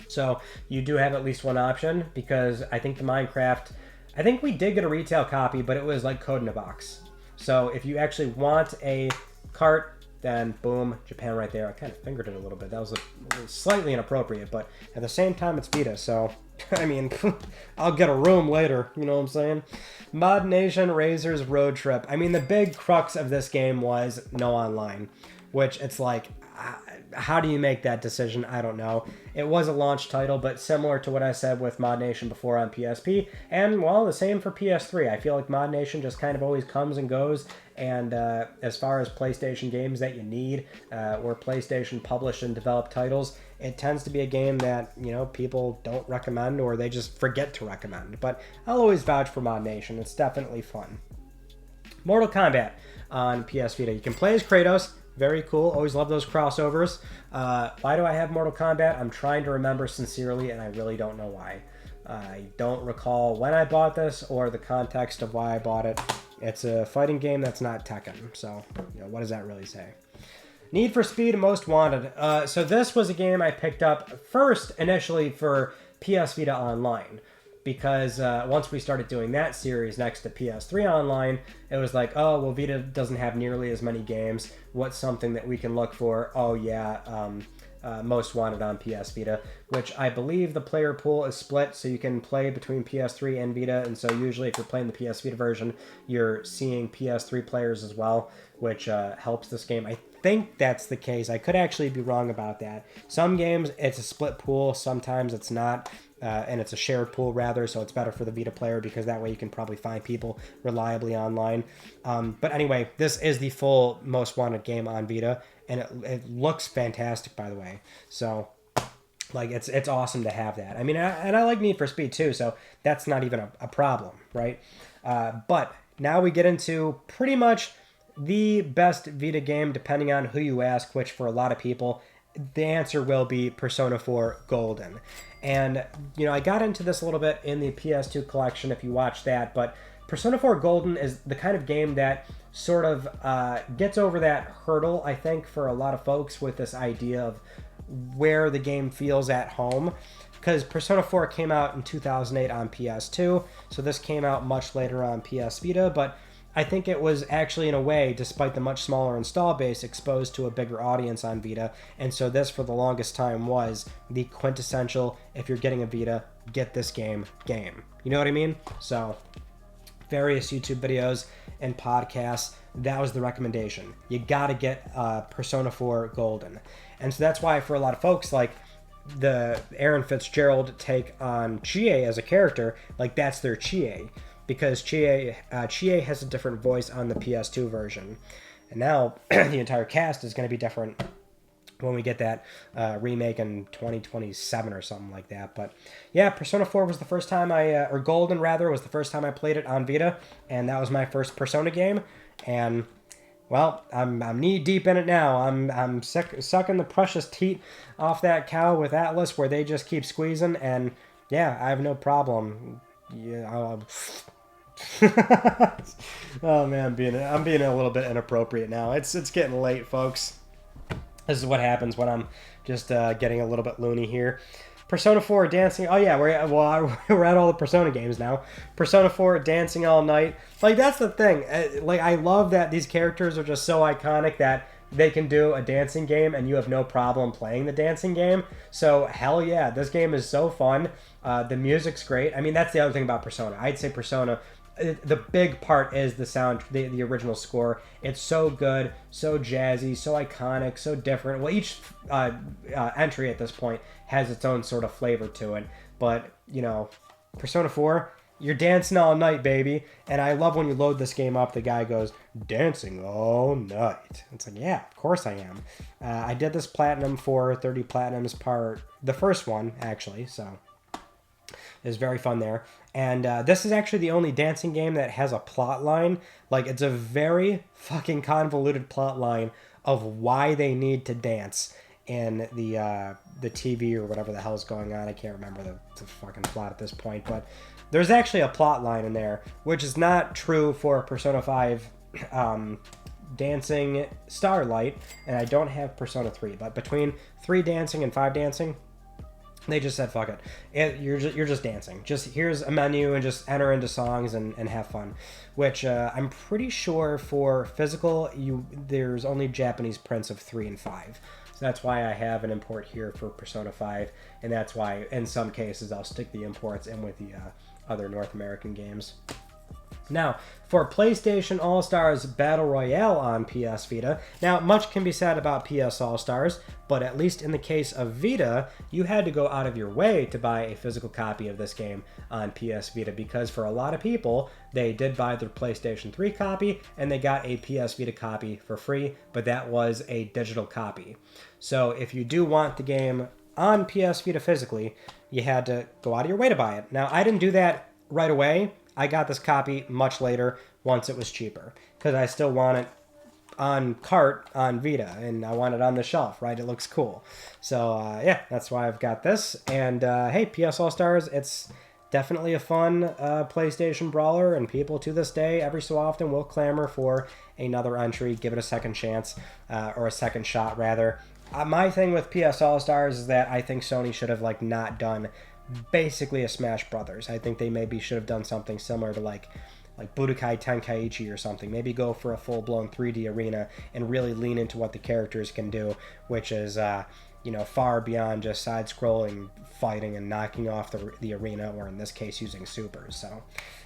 Speaker 1: So you do have at least one option, because I think the Minecraft... I think we did get a retail copy, but it was like code in a box. So if you actually want a cart then boom, Japan right there. I kind of fingered it a little bit. That was slightly inappropriate, but at the same time, it's Vita, so I mean, I'll get a room later, you know what I'm saying? Mod Nation Razor's Road Trip. I mean, the big crux of this game was no online, which it's like, how do you make that decision? I don't know. It was a launch title, but similar to what I said with Mod Nation before on PSP, and, well, the same for PS3. I feel like Mod Nation just kind of always comes and goes, and as far as PlayStation games that you need, or PlayStation published and developed titles, it tends to be a game that, you know, people don't recommend or they just forget to recommend. But I'll always vouch for Mod Nation. It's definitely fun. Mortal Kombat on PS Vita. You can play as Kratos. Very cool. Always love those crossovers. Why do I have Mortal Kombat? I'm trying to remember sincerely, and I really don't know why. I don't recall when I bought this or the context of why I bought it. It's a fighting game that's not Tekken, so, you know, what does that really say? Need for Speed Most Wanted. So this was a game I picked up first initially for PS Vita Online, because once we started doing that series next to PS3 Online, it was like, oh, well, Vita doesn't have nearly as many games. What's something that we can look for? Oh, yeah, Most Wanted on PS Vita, which I believe the player pool is split, so you can play between PS3 and Vita, and so usually if you're playing the PS Vita version, you're seeing PS3 players as well, which helps this game. I think that's the case. I could actually be wrong about that. Some games, it's a split pool, sometimes it's not. And it's a shared pool rather, so it's better for the Vita player because that way you can probably find people reliably online. But anyway, this is the full Most Wanted game on Vita, and it looks fantastic, by the way. So, like, it's awesome to have that. I mean, and I like Need for Speed too, so that's not even a problem, right? But now we get into pretty much the best Vita game, depending on who you ask, which for a lot of people, the answer will be Persona 4 Golden. And, you know, I got into this a little bit in the PS2 collection if you watch that, but Persona 4 Golden is the kind of game that sort of gets over that hurdle, I think, for a lot of folks with this idea of where the game feels at home. Because Persona 4 came out in 2008 on PS2, so this came out much later on PS Vita, but I think it was actually, in a way, despite the much smaller install base, exposed to a bigger audience on Vita, and so this, for the longest time, was the quintessential, if you're getting a Vita, get this game. You know what I mean? So, various YouTube videos and podcasts, that was the recommendation. You gotta get Persona 4 Golden. And so that's why, for a lot of folks, like, the Aaron Fitzgerald take on Chie as a character, like, that's their Chie. Because Chie has a different voice on the PS2 version. And now the entire cast is going to be different when we get that remake in 2027 or something like that. But yeah, Persona 4 was the first time or Golden rather, was the first time I played it on Vita. And that was my first Persona game. And, well, I'm knee deep in it now. I'm sucking the precious teat off that cow with Atlas where they just keep squeezing. And yeah, I have no problem. Yeah, oh man, I'm being a little bit inappropriate now. It's getting late, folks. This is what happens when I'm just getting a little bit loony here. Persona 4 Dancing. Oh yeah, we're at all the Persona games now. Persona 4 Dancing All Night. Like, that's the thing. Like, I love that these characters are just so iconic that they can do a dancing game and you have no problem playing the dancing game. So hell yeah, this game is so fun. The music's great. I mean, that's the other thing about Persona. I'd say Persona, the big part is the sound, the original score. It's so good, so jazzy, so iconic, so different. Well, each entry at this point has its own sort of flavor to it. But, you know, Persona 4, you're dancing all night, baby. And I love when you load this game up, the guy goes, dancing all night. It's like, yeah, of course I am. I did this platinum for 30 Platinums part, the first one, actually, so it was very fun there. And this is actually the only dancing game that has a plot line. Like, it's a very fucking convoluted plot line of why they need to dance in the TV or whatever the hell's going on. I can't remember the fucking plot at this point, but there's actually a plot line in there, which is not true for Persona 5 Dancing Starlight, and I don't have Persona 3, but between 3 Dancing and 5 Dancing, They just said, fuck it. You're just dancing. Just here's a menu and just enter into songs and have fun. Which I'm pretty sure for physical, there's only Japanese prints of 3 and 5. So that's why I have an import here for Persona 5. And that's why, in some cases, I'll stick the imports in with the other North American games. Now, for PlayStation All-Stars Battle Royale on PS Vita, now much can be said about PS All-Stars, but at least in the case of Vita, you had to go out of your way to buy a physical copy of this game on PS Vita, because for a lot of people, they did buy their PlayStation 3 copy, and they got a PS Vita copy for free, but that was a digital copy. So if you do want the game on PS Vita physically, you had to go out of your way to buy it. Now, I didn't do that right away. I got this copy much later once it was cheaper, because I still want it on cart on Vita, and I want it on the shelf, right? It looks cool. So, yeah, that's why I've got this. And, hey, PS All-Stars, it's definitely a fun PlayStation brawler, and people to this day, every so often, will clamor for another entry, give it a second chance, or a second shot, rather. My thing with PS All-Stars is that I think Sony should have, like, not done basically a Smash Brothers. I think they maybe should have done something similar to like Budokai Tenkaichi or something. Maybe go for a full-blown 3D arena and really lean into what the characters can do, which is far beyond just side-scrolling, fighting, and knocking off the arena, or in this case, using supers. So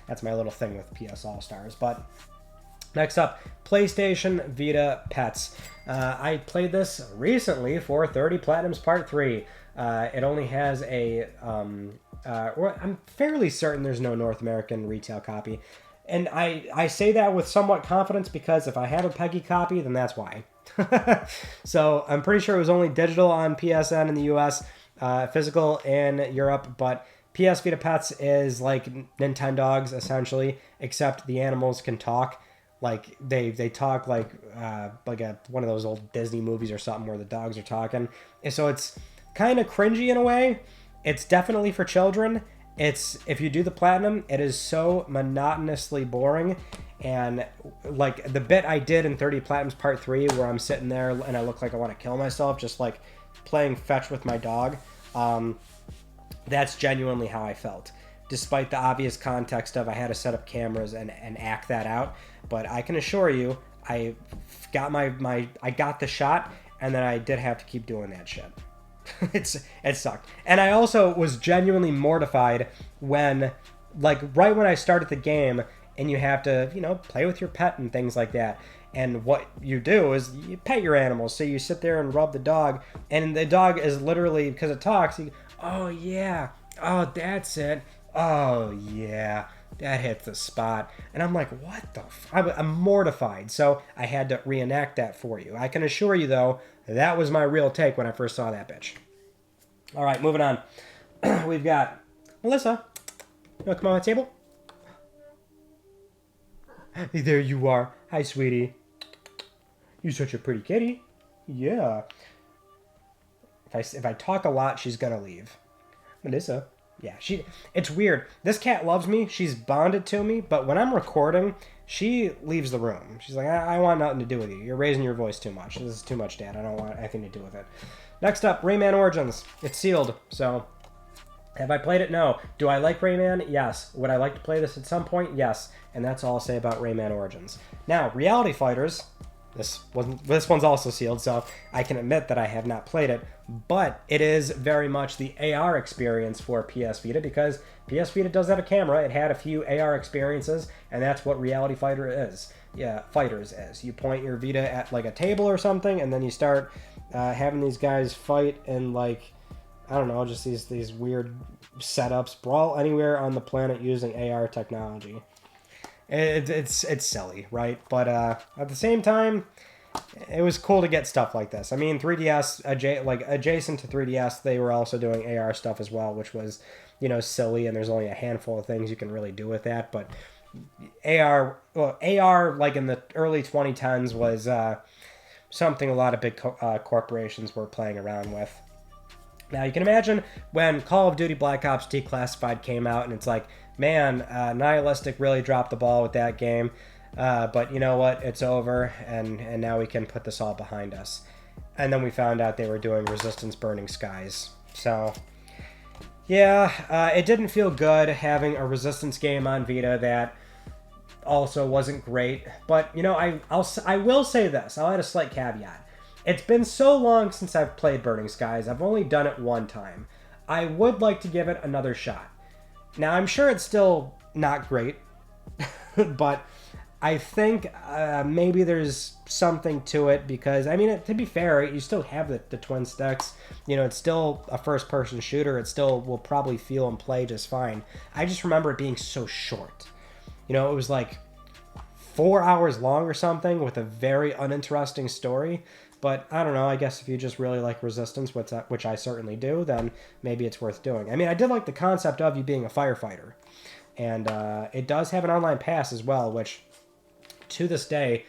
Speaker 1: that's my little thing with PS All-Stars. But next up, PlayStation Vita Pets. I played this recently for 30 Platinums Part 3. It only has I'm fairly certain there's no North American retail copy. And I say that with somewhat confidence, because if I have a PEGI copy, then that's why. So I'm pretty sure it was only digital on PSN in the US, physical in Europe, but PS Vita Pets is like Nintendogs, essentially, except the animals can talk. Like, they talk like one of those old Disney movies or something where the dogs are talking. And so it's kind of cringy in a way. It's definitely for children. If you do the platinum, it is so monotonously boring. And like the bit I did in 30 Platinums Part 3 where I'm sitting there and I look like I want to kill myself, just like playing fetch with my dog, that's genuinely how I felt. Despite the obvious context of I had to set up cameras and act that out. But I can assure you, I got I got the shot, and then I did have to keep doing that shit. It sucked. And I also was genuinely mortified when, like, right when I started the game, and you have to, play with your pet and things like that. And what you do is you pet your animals. So you sit there and rub the dog, and the dog is literally, because it talks, oh yeah, oh that's it, oh yeah, that hit the spot. And I'm like, what the I'm mortified. So I had to reenact that for you. I can assure you, though, that was my real take when I first saw that bitch. All right, moving on. We've got Melissa. You want to come on the table? Hey, there you are. Hi, sweetie. You're such a pretty kitty. Yeah. If I talk a lot, she's gonna leave. Melissa. Yeah, it's weird. This cat loves me. She's bonded to me, but when I'm recording, she leaves the room. She's like, I want nothing to do with you. You're raising your voice too much. This is too much, Dad. I don't want anything to do with it. Next up, Rayman Origins. It's sealed, so have I played it? No. Do I like Rayman? Yes. Would I like to play this at some point? Yes. And that's all I'll say about Rayman Origins. Now, Reality Fighters. This one's also sealed, so I can admit that I have not played it, but it is very much the AR experience for PS Vita, because PS Vita does have a camera. It had a few AR experiences, and that's what Reality Fighter is. Yeah, Fighters is. You point your Vita at like a table or something, and then you start having these guys fight in, like, I don't know, just these weird setups, brawl anywhere on the planet using AR technology. It's silly, right? But at the same time, it was cool to get stuff like this. I mean, 3DS, adjacent to 3DS, they were also doing AR stuff as well, which was, silly, and there's only a handful of things you can really do with that. But AR, like in the early 2010s, was something a lot of big corporations were playing around with. Now, you can imagine when Call of Duty Black Ops Declassified came out, and it's like, man, Nihilistic really dropped the ball with that game, but you know what? It's over, and now we can put this all behind us. And then we found out they were doing Resistance Burning Skies. So, Yeah, it didn't feel good having a Resistance game on Vita that also wasn't great. But, you know, I will say this. I'll add a slight caveat. It's been so long since I've played Burning Skies. I've only done it one time. I would like to give it another shot. Now, I'm sure it's still not great, but I think maybe there's something to it because, I mean, to be fair, you still have the twin sticks. You know, it's still a first-person shooter. It still will probably feel and play just fine. I just remember it being so short. You know, it was like 4 hours long or something with a very uninteresting story. But I don't know, I guess if you just really like Resistance, which I certainly do, then maybe it's worth doing. I mean, I did like the concept of you being a firefighter. And it does have an online pass as well, which to this day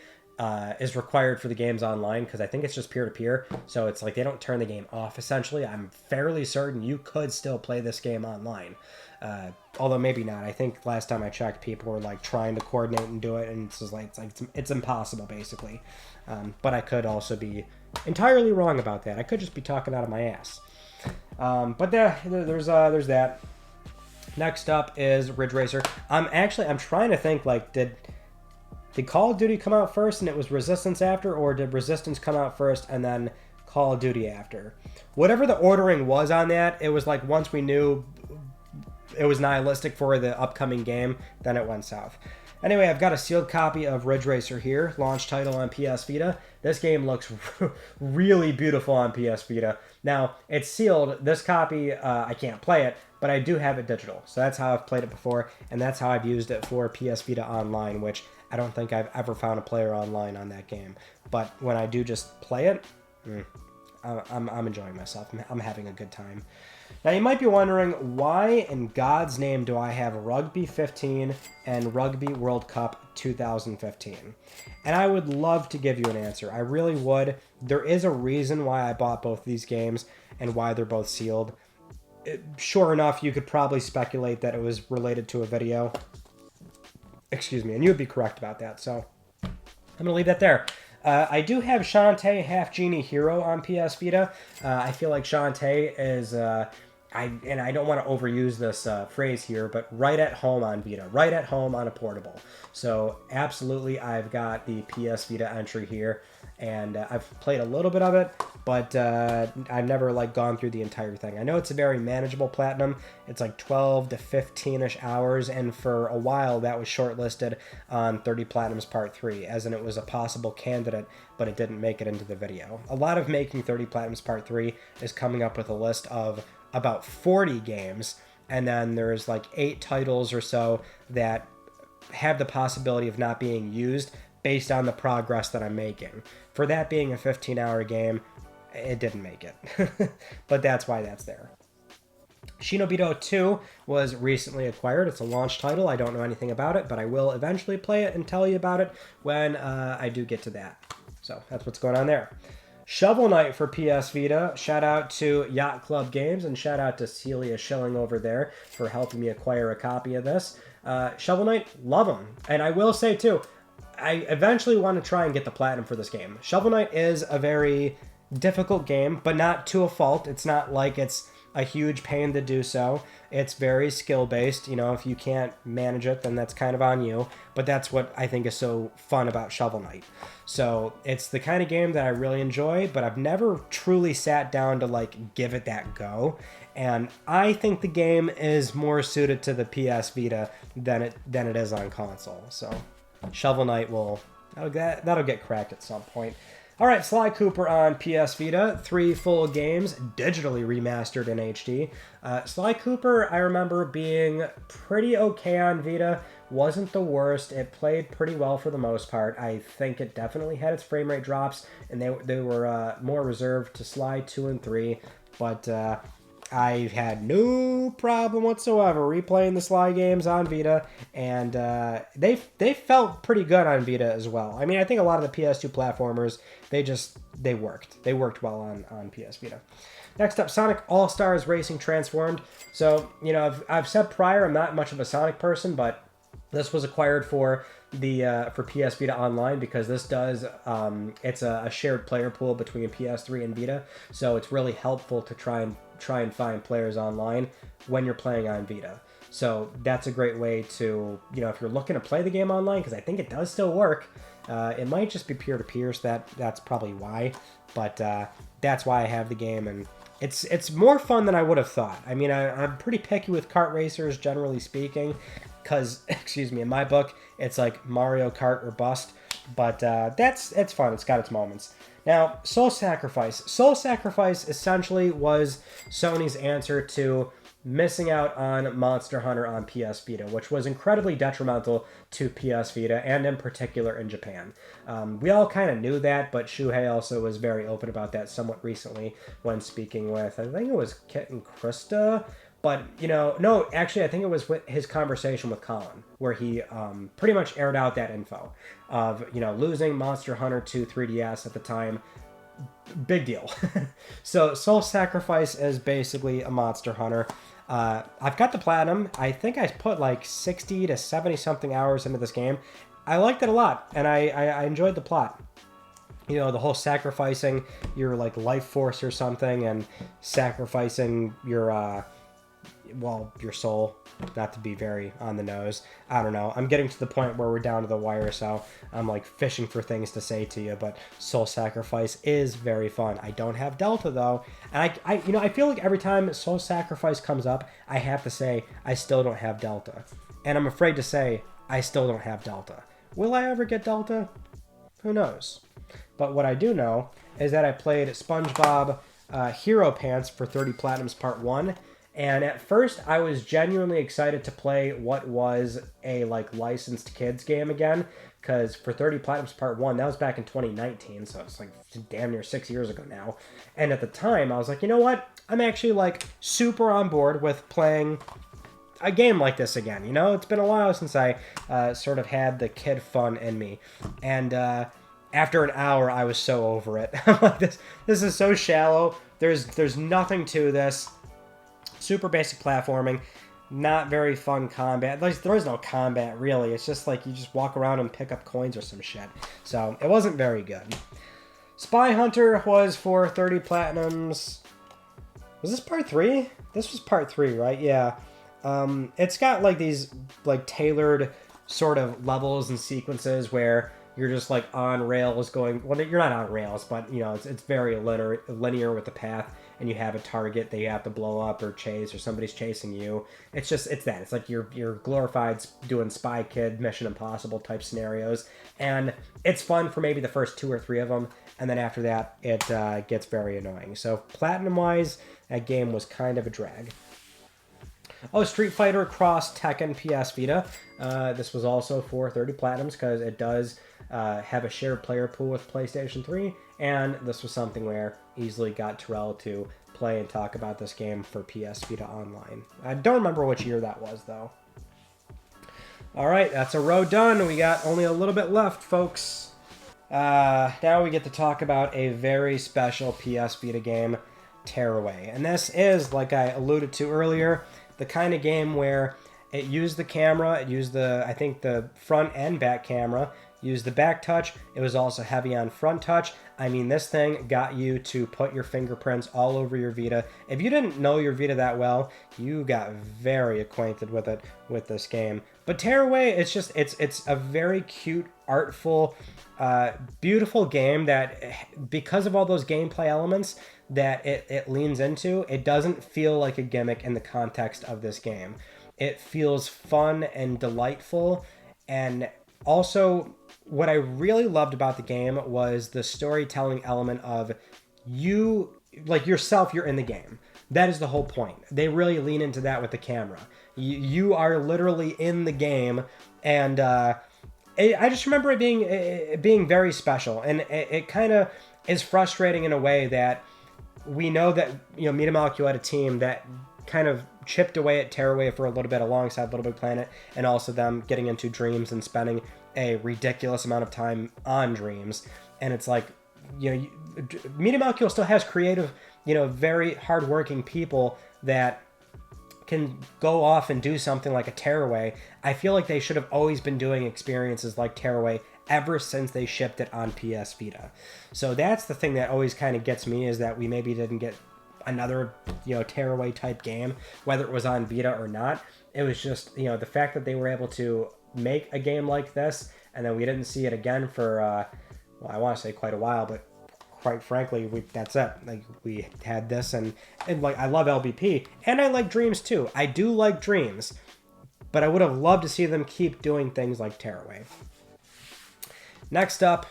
Speaker 1: is required for the games online because I think it's just peer-to-peer. So it's like they don't turn the game off, essentially. I'm fairly certain you could still play this game online. Although maybe not. I think last time I checked, people were like trying to coordinate and do it, and it's just like it's impossible, basically. But I could also be entirely wrong about that. I could just be talking out of my ass. But there's that. Next up is Ridge Racer. I'm trying to think, like, did Call of Duty come out first and it was Resistance after, or did Resistance come out first and then Call of Duty after? Whatever the ordering was on that, it was like once we knew it was nihilistic for the upcoming game, then it went south. Anyway, I've got a sealed copy of Ridge Racer here, launch title on PS Vita. This game looks really beautiful on PS Vita. Now, it's sealed. This copy, I can't play it, but I do have it digital. So that's how I've played it before, and that's how I've used it for PS Vita Online, which I don't think I've ever found a player online on that game. But when I do just play it, I'm enjoying myself. I'm having a good time. Now, you might be wondering, why in God's name do I have Rugby 15 and Rugby World Cup 2015? And I would love to give you an answer. I really would. There is a reason why I bought both these games and why they're both sealed. Sure enough, you could probably speculate that it was related to a video. Excuse me, and you would be correct about that. So I'm going to leave that there. I do have Shantae Half Genie Hero on PS Vita. I feel like Shantae is, I don't want to overuse this phrase here, but right at home on Vita, right at home on a portable. So absolutely, I've got the PS Vita entry here, and I've played a little bit of it, but I've never like gone through the entire thing. I know it's a very manageable platinum. It's like 12 to 15-ish hours, and for a while that was shortlisted on 30 Platinums Part 3, as in it was a possible candidate, but it didn't make it into the video. A lot of Making 30 Platinums Part 3 is coming up with a list of about 40 games, and then there's like 8 titles or so that have the possibility of not being used based on the progress that I'm making. For that being a 15-hour game, it didn't make it. But that's why that's there. Shinobito 2 was recently acquired. It's a launch title. I don't know anything about it, but I will eventually play it and tell you about it when I do get to that. So that's what's going on there. Shovel Knight for PS Vita. Shout out to Yacht Club Games, and shout out to Celia Schilling over there for helping me acquire a copy of this. Shovel Knight, love them. And I will say too, I eventually want to try and get the platinum for this game. Shovel Knight is a very difficult game, but not to a fault. It's not like it's a huge pain to do so. It's very skill-based. You know, if you can't manage it, then that's kind of on you. But that's what I think is so fun about Shovel Knight. So it's the kind of game that I really enjoy, but I've never truly sat down to like give it that go. And I think the game is more suited to the PS Vita than it is on console. So Shovel Knight that'll get cracked at some point. All right, Sly Cooper on PS Vita, 3 full games, digitally remastered in HD. Sly Cooper, I remember being pretty okay on Vita, wasn't the worst. It played pretty well for the most part. I think it definitely had its frame rate drops, and they were more reserved to Sly 2 and 3, but I had no problem whatsoever replaying the Sly games on Vita, and they felt pretty good on Vita as well. I mean, I think a lot of the PS2 platformers, they worked. They worked well on PS Vita. Next up, Sonic All-Stars Racing Transformed. So, you know, I've said prior I'm not much of a Sonic person, but This was acquired for the for PS Vita Online because this does it's a shared player pool between PS3 and Vita, so it's really helpful to try and find players online when you're playing on Vita. So that's a great way to, you know, if you're looking to play the game online, because I think it does still work. It might just be peer-to-peer, so that's probably why. But that's why I have the game, and it's more fun than I would have thought. I mean, I'm pretty picky with kart racers, generally speaking, because, excuse me, in my book, it's like Mario Kart or bust. But it's fun. It's got its moments. Now, Soul Sacrifice. Soul Sacrifice essentially was Sony's answer to missing out on Monster Hunter on PS Vita, which was incredibly detrimental to PS Vita, and in particular in Japan. We all kind of knew that, but Shuhei also was very open about that somewhat recently when speaking with, I think it was Kit and Krista, but, you know, no, actually, I think it was with his conversation with Colin, where he pretty much aired out that info of, you know, losing Monster Hunter to 3DS at the time. Big deal. So Soul Sacrifice is basically a Monster Hunter. I've got the platinum. I think I put like 60 to 70 something hours into this game. I liked it a lot, and I enjoyed the plot. You know, the whole sacrificing your like life force or something, and sacrificing your your soul. Not to be very on the nose. I don't know. I'm getting to the point where we're down to the wire, so I'm like fishing for things to say to you, but Soul Sacrifice is very fun. I don't have Delta though, and I feel like every time Soul Sacrifice comes up, I have to say I still don't have Delta. And I'm afraid to say I still don't have Delta. Will I ever get Delta? Who knows? But what I do know is that I played SpongeBob Hero Pants for 30 Platinums Part 1. And at first, I was genuinely excited to play what was a like licensed kids game again, because for 30 Platinums Part 1, that was back in 2019, so it's like damn near 6 years ago now. And at the time, I was like, you know what? I'm actually like super on board with playing a game like this again. You know, it's been a while since I sort of had the kid fun in me. And after an hour, I was so over it. I'm like, this is so shallow. There's nothing to this. Super basic platforming, not very fun combat. There is no combat, really. It's just like you just walk around and pick up coins or some shit. So it wasn't very good. Spy Hunter was for 30 Platinums. Was this part 3? This was part 3, right? Yeah. It's got like these like tailored sort of levels and sequences where you're just like on rails going, well, you're not on rails, but you know, it's very linear with the path, and you have a target that you have to blow up or chase, or somebody's chasing you. It's that. It's like you're glorified doing Spy Kid, Mission Impossible type scenarios, and it's fun for maybe the first 2 or 3 of them, and then after that, it gets very annoying. So platinum-wise, that game was kind of a drag. Oh, Street Fighter Cross Tekken PS Vita. This was also for 30 Platinums because it does have a shared player pool with PlayStation 3, and this was something where easily got Terrell to play and talk about this game for PS Vita Online. I don't remember which year that was, though. All right, that's a row done. We got only a little bit left, folks. Now we get to talk about a very special PS Vita game, Tearaway. And this is, like I alluded to earlier, the kind of game where it used the camera, it used I think the front and back camera, used the back touch. It was also heavy on front touch. I mean, this thing got you to put your fingerprints all over your Vita. If you didn't know your Vita that well, you got very acquainted with it with this game. But Tearaway, it's a very cute, artful, beautiful game that, because of all those gameplay elements that it leans into, it doesn't feel like a gimmick in the context of this game. It feels fun and delightful, and also what I really loved about the game was the storytelling element of you, like yourself, you're in the game. That is the whole point. They really lean into that with the camera. You are literally in the game, and I just remember it being very special, and it kind of is frustrating in a way that we know that, you know, Media Molecule had a team that kind of chipped away at Tearaway for a little bit alongside LittleBigPlanet, and also them getting into Dreams and spending a ridiculous amount of time on Dreams. And it's like, you know, Media Molecule still has creative, you know, very hardworking people that can go off and do something like a Tearaway, I feel like they should have always been doing experiences like Tearaway ever since they shipped it on PS Vita. So that's the thing that always kind of gets me, is that we maybe didn't get another, Tearaway type game, whether it was on Vita or not. It was just, the fact that they were able to make a game like this, and then we didn't see it again for, I want to say quite a while, but quite frankly, that's it. Like, we had this, and like, I love LBP, and I like Dreams too. I do like Dreams, but I would have loved to see them keep doing things like Tearaway. Next up,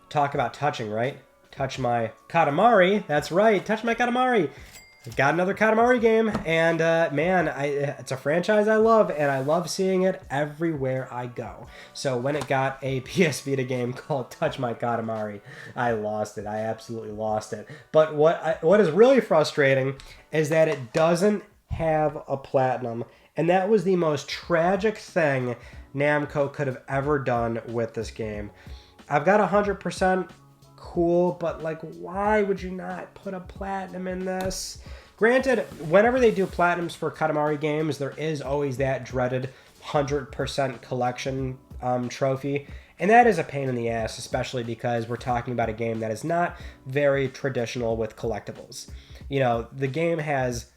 Speaker 1: talk about touching, right? Touch my Katamari. That's right, touch my Katamari. I've got another Katamari game, and man, it's a franchise I love, and I love seeing it everywhere I go. So when it got a PS Vita game called Touch My Katamari, I lost it. I absolutely lost it. But what is really frustrating is that it doesn't have a platinum, and that was the most tragic thing Namco could have ever done with this game. I've got 100%. Cool, but like, why would you not put a platinum in this? Granted, whenever they do platinums for Katamari games, there is always that dreaded 100% collection trophy, and that is a pain in the ass, especially because we're talking about a game that is not very traditional with collectibles. The game has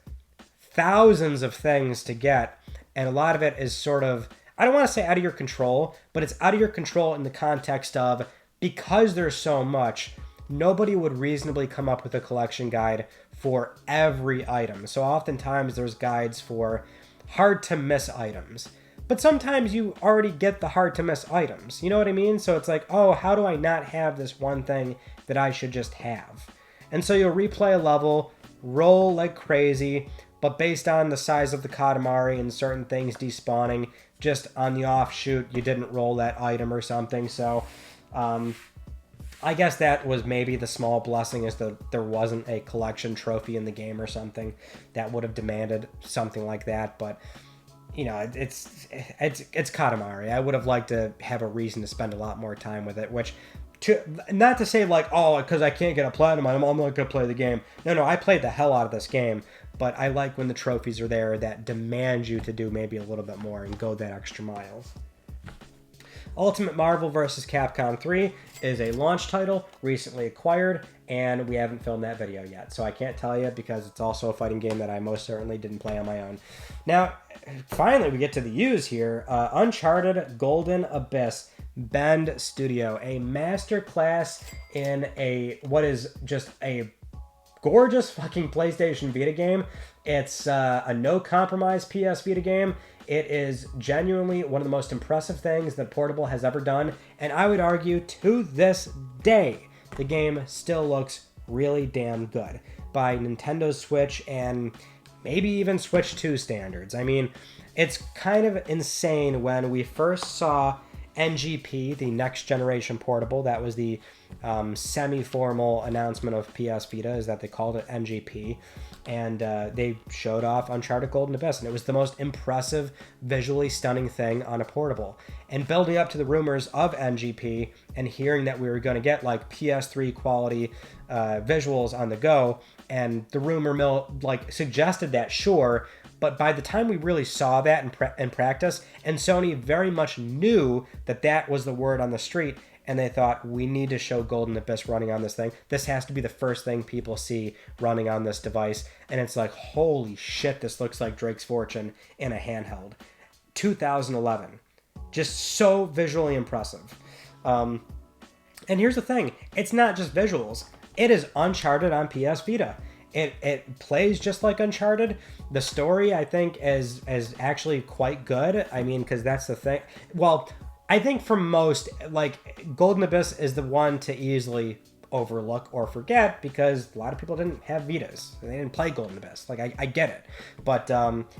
Speaker 1: thousands of things to get, and a lot of it is sort of, I don't want to say out of your control, but it's out of your control in the context of, because there's so much, nobody would reasonably come up with a collection guide for every item. So oftentimes there's guides for hard to miss items. But sometimes you already get the hard to miss items. You know what I mean? So it's like, oh, how do I not have this one thing that I should just have? And so you'll replay a level, roll like crazy, but based on the size of the Katamari and certain things despawning, just on the offshoot, you didn't roll that item or something. So I guess that was maybe the small blessing, is that there wasn't a collection trophy in the game or something that would have demanded something like that. But it's Katamari. I would have liked to have a reason to spend a lot more time with it, not to say like, oh, because I can't get a platinum, I'm not gonna play the game. No, I played the hell out of this game, but I like when the trophies are there that demand you to do maybe a little bit more and go that extra mile. Ultimate Marvel vs. Capcom 3 is a launch title, recently acquired, and we haven't filmed that video yet, so I can't tell you, because it's also a fighting game that I most certainly didn't play on my own. Now, finally, we get to the U's here. Uncharted Golden Abyss, Bend Studio, a masterclass in what is just a gorgeous fucking PlayStation Vita game. It's a no-compromise PS Vita game. It is genuinely one of the most impressive things that Portable has ever done, and I would argue to this day, the game still looks really damn good by Nintendo's Switch and maybe even Switch 2 standards. I mean, it's kind of insane when we first saw NGP, the next generation portable. That was the semi-formal announcement of PS Vita, is that they called it NGP, and they showed off Uncharted Golden Abyss, and it was the most impressive, visually stunning thing on a portable. And building up to the rumors of NGP and hearing that we were going to get like PS3 quality visuals on the go, and the rumor mill like suggested that, sure, but by the time we really saw that in practice, and Sony very much knew that that was the word on the street, and they thought, we need to show Golden Abyss running on this thing. This has to be the first thing people see running on this device. And it's like, holy shit, this looks like Drake's Fortune in a handheld. 2011. Just so visually impressive. And here's the thing. It's not just visuals. It is Uncharted on PS Vita. It plays just like Uncharted. The story, I think, is actually quite good. I mean, because that's the thing. Well, I think for most, like, Golden Abyss is the one to easily overlook or forget, because a lot of people didn't have Vitas. They didn't play Golden Abyss. Like, I get it. But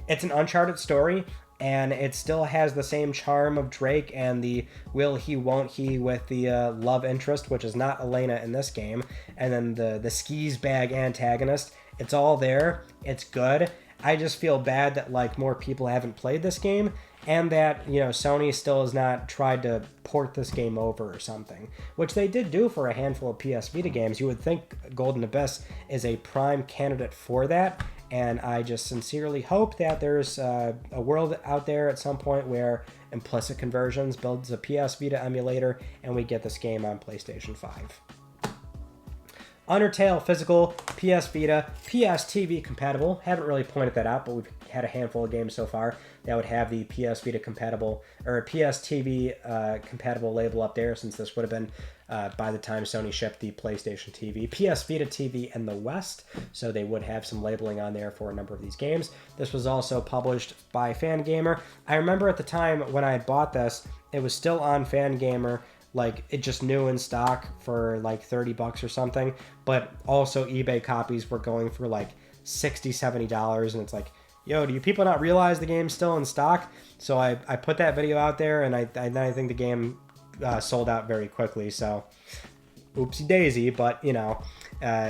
Speaker 1: it's an Uncharted story, and it still has the same charm of Drake and the will he, won't he with the love interest, which is not Elena in this game, and then the skis bag antagonist. It's all there. It's good. I just feel bad that, like, more people haven't played this game, and that, you know, Sony still has not tried to port this game over or something, which they did do for a handful of PS Vita games. You would think Golden Abyss is a prime candidate for that, and I just sincerely hope that there's a world out there at some point where Implicit Conversions builds a PS Vita emulator and we get this game on PlayStation 5. Undertale physical, PS Vita, PS TV compatible. Haven't really pointed that out, but we've had a handful of games so far that would have the PS Vita compatible or PS TV compatible label up there, since this would have been by the time Sony shipped the PlayStation TV. PS Vita TV in the West, so they would have some labeling on there for a number of these games. This was also published by Fangamer. I remember at the time when I had bought this, it was still on Fangamer. Like, it just new in stock for like $30 or something, but also eBay copies were going for like $60, $70, and it's like, yo, do you people not realize the game's still in stock? So I put that video out there, and I think the game sold out very quickly, so oopsie daisy, but you know,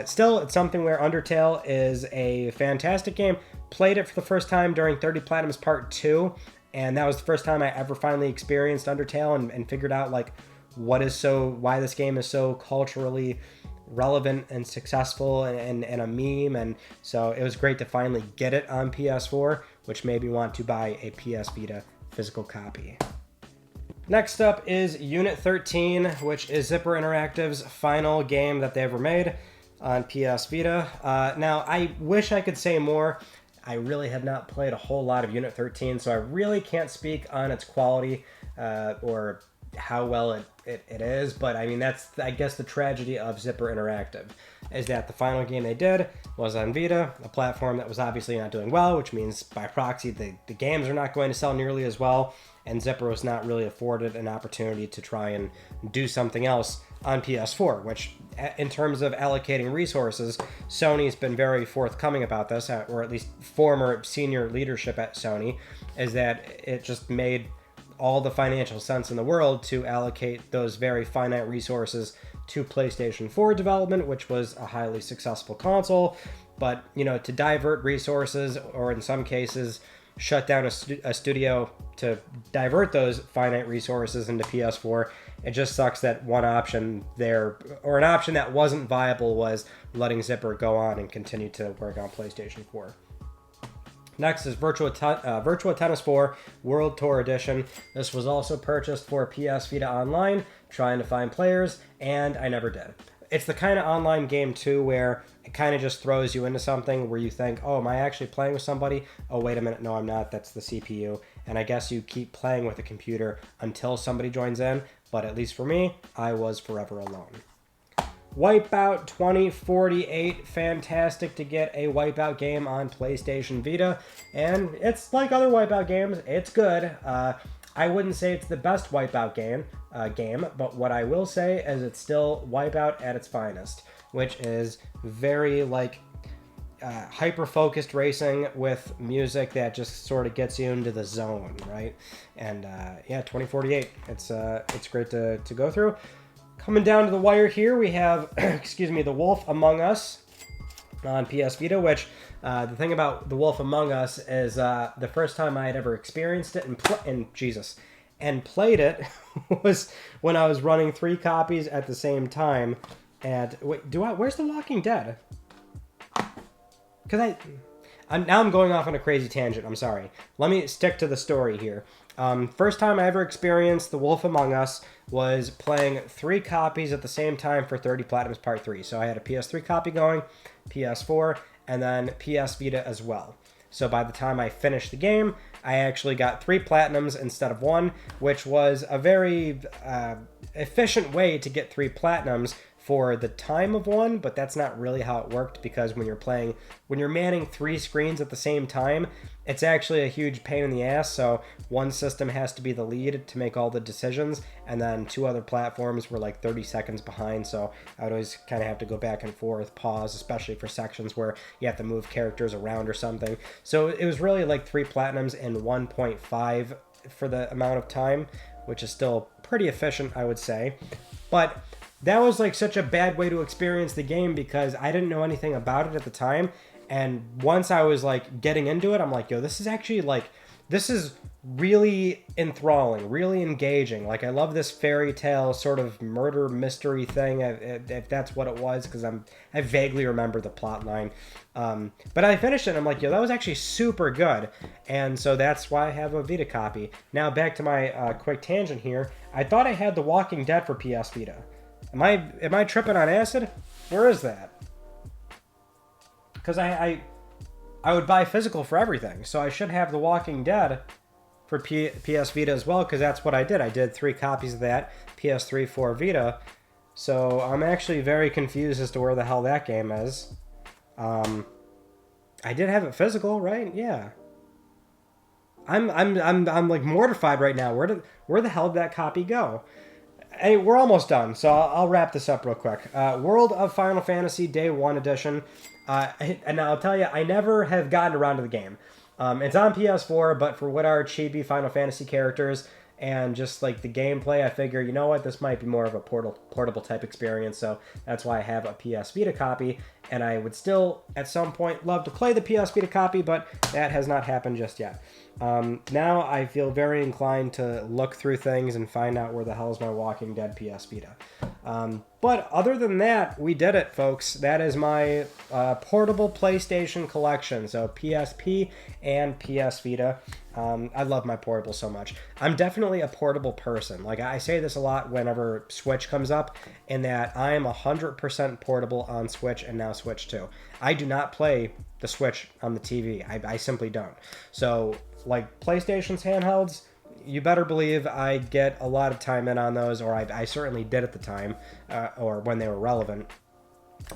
Speaker 1: still it's something where Undertale is a fantastic game. Played it for the first time during 30 Platinum's Part 2, and that was the first time I ever finally experienced Undertale and figured out like why this game is so culturally relevant and successful and a meme. And so it was great to finally get it on PS4, which made me want to buy a PS Vita physical copy. Next up is Unit 13, which is Zipper Interactive's final game that they ever made on PS Vita. Now, I wish I could say more. I really have not played a whole lot of Unit 13, so I really can't speak on its quality or how well it is, but I mean, that's, I guess, the tragedy of Zipper Interactive, is that the final game they did was on Vita, a platform that was obviously not doing well, which means by proxy the games are not going to sell nearly as well, and Zipper was not really afforded an opportunity to try and do something else on PS4, which in terms of allocating resources, Sony's been very forthcoming about this, or at least former senior leadership at Sony, is that it just made all the financial sense in the world to allocate those very finite resources to PlayStation 4 development, which was a highly successful console. But, you know, to divert resources, or in some cases, shut down a studio to divert those finite resources into PS4, it just sucks that one option there, or an option that wasn't viable, was letting Zipper go on and continue to work on PlayStation 4. Next is Virtua Tennis 4 World Tour Edition. This was also purchased for PS Vita Online, trying to find players, and I never did. It's the kind of online game, too, where it kind of just throws you into something where you think, oh, am I actually playing with somebody? Oh, wait a minute, no, I'm not. That's the CPU. And I guess you keep playing with the computer until somebody joins in, but at least for me, I was forever alone. Wipeout 2048, fantastic to get a Wipeout game on PlayStation Vita, and it's like other Wipeout games, it's good. I wouldn't say it's the best Wipeout game, but what I will say is it's still Wipeout at its finest, which is very like hyper-focused racing with music that just sort of gets you into the zone, right? And yeah, 2048, it's great to go through. Coming down to the wire here, we have, excuse me, The Wolf Among Us on PS Vita, which the thing about The Wolf Among Us is the first time I had ever experienced it and played it was when I was running 3 copies at the same time. And wait, where's The Walking Dead? Because now I'm going off on a crazy tangent. I'm sorry. Let me stick to the story here. First time I ever experienced The Wolf Among Us was playing 3 copies at the same time for 30 Platinum's Part 3. So I had a PS3 copy going, PS4, and then PS Vita as well. So by the time I finished the game, I actually got 3 Platinums instead of 1, which was a very efficient way to get 3 Platinums for the time of 1, but that's not really how it worked, because when you're manning 3 screens at the same time, it's actually a huge pain in the ass. So one system has to be the lead to make all the decisions, and then 2 other platforms were like 30 seconds behind, so I would always kind of have to go back and forth, pause, especially for sections where you have to move characters around or something. So it was really like 3 Platinums and 1.5 for the amount of time, which is still pretty efficient, I would say. But that was like such a bad way to experience the game, because I didn't know anything about it at the time. And once I was like getting into it, I'm like, yo, this is actually like this is really enthralling, really engaging. Like, I love this fairy tale sort of murder mystery thing, if that's what it was, because I vaguely remember the plot line. But I finished it and I'm like, yo, that was actually super good. And so that's why I have a Vita copy. Now back to my quick tangent here. I thought I had The Walking Dead for PS Vita. Am I tripping on acid? Where is that? Because I would buy physical for everything, so I should have The Walking Dead for PS Vita as well, because that's what I did. I did 3 copies of that, PS3, 4 Vita. So I'm actually very confused as to where the hell that game is. I did have it physical, right? Yeah. I'm like mortified right now. Where the hell did that copy go? Hey, we're almost done, so I'll wrap this up real quick. World of Final Fantasy Day 1 Edition. And I'll tell you, I never have gotten around to the game. It's on PS4, but for what are chibi Final Fantasy characters and just like the gameplay, I figure, you know what, this might be more of a portable type experience, so that's why I have a PS Vita copy, and I would still, at some point, love to play the PS Vita copy, but that has not happened just yet. Now I feel very inclined to look through things and find out where the hell is my Walking Dead PS Vita. But other than that, we did it, folks. That is my portable PlayStation collection. So PSP and PS Vita. I love my portable so much. I'm definitely a portable person. Like, I say this a lot whenever Switch comes up, in that I am 100% portable on Switch and now Switch 2. I do not play the Switch on the TV. I simply don't. So, like, PlayStation's handhelds, you better believe I get a lot of time in on those, or I certainly did at the time, or when they were relevant.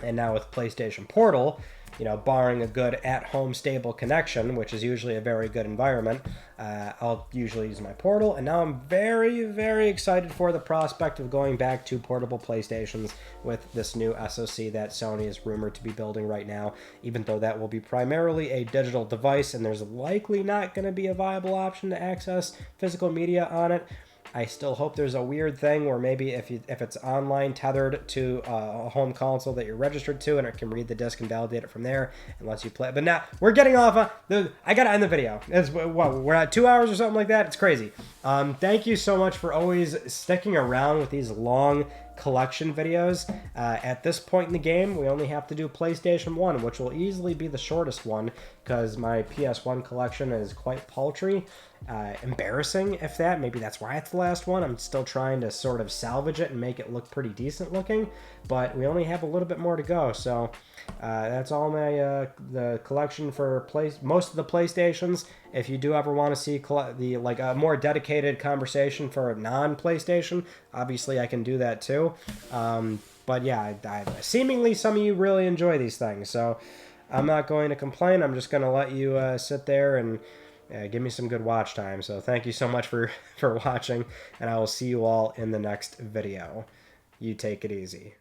Speaker 1: And now with PlayStation Portal, you know, barring a good at-home stable connection, which is usually a very good environment, I'll usually use my Portal. And now I'm very, very excited for the prospect of going back to portable PlayStations with this new SoC that Sony is rumored to be building right now, even though that will be primarily a digital device, and there's likely not going to be a viable option to access physical media on it. I still hope there's a weird thing where maybe if it's online tethered to a home console that you're registered to, and it can read the disc and validate it from there and lets you play. But now we're getting off. I gotta end the video. We're at 2 hours or something like that. It's crazy. Thank you so much for always sticking around with these long collection videos. At this point in the game, we only have to do PlayStation 1, which will easily be the shortest one because my PS1 collection is quite paltry. Embarrassing, if that. Maybe that's why it's the last one. I'm still trying to sort of salvage it and make it look pretty decent looking, but we only have a little bit more to go. So that's all my the collection for most of the PlayStations. If you do ever want to see a more dedicated conversation for a non-PlayStation, obviously I can do that too. But yeah, seemingly some of you really enjoy these things, so I'm not going to complain. I'm just going to let you sit there and give me some good watch time. So thank you so much for watching, and I will see you all in the next video. You take it easy.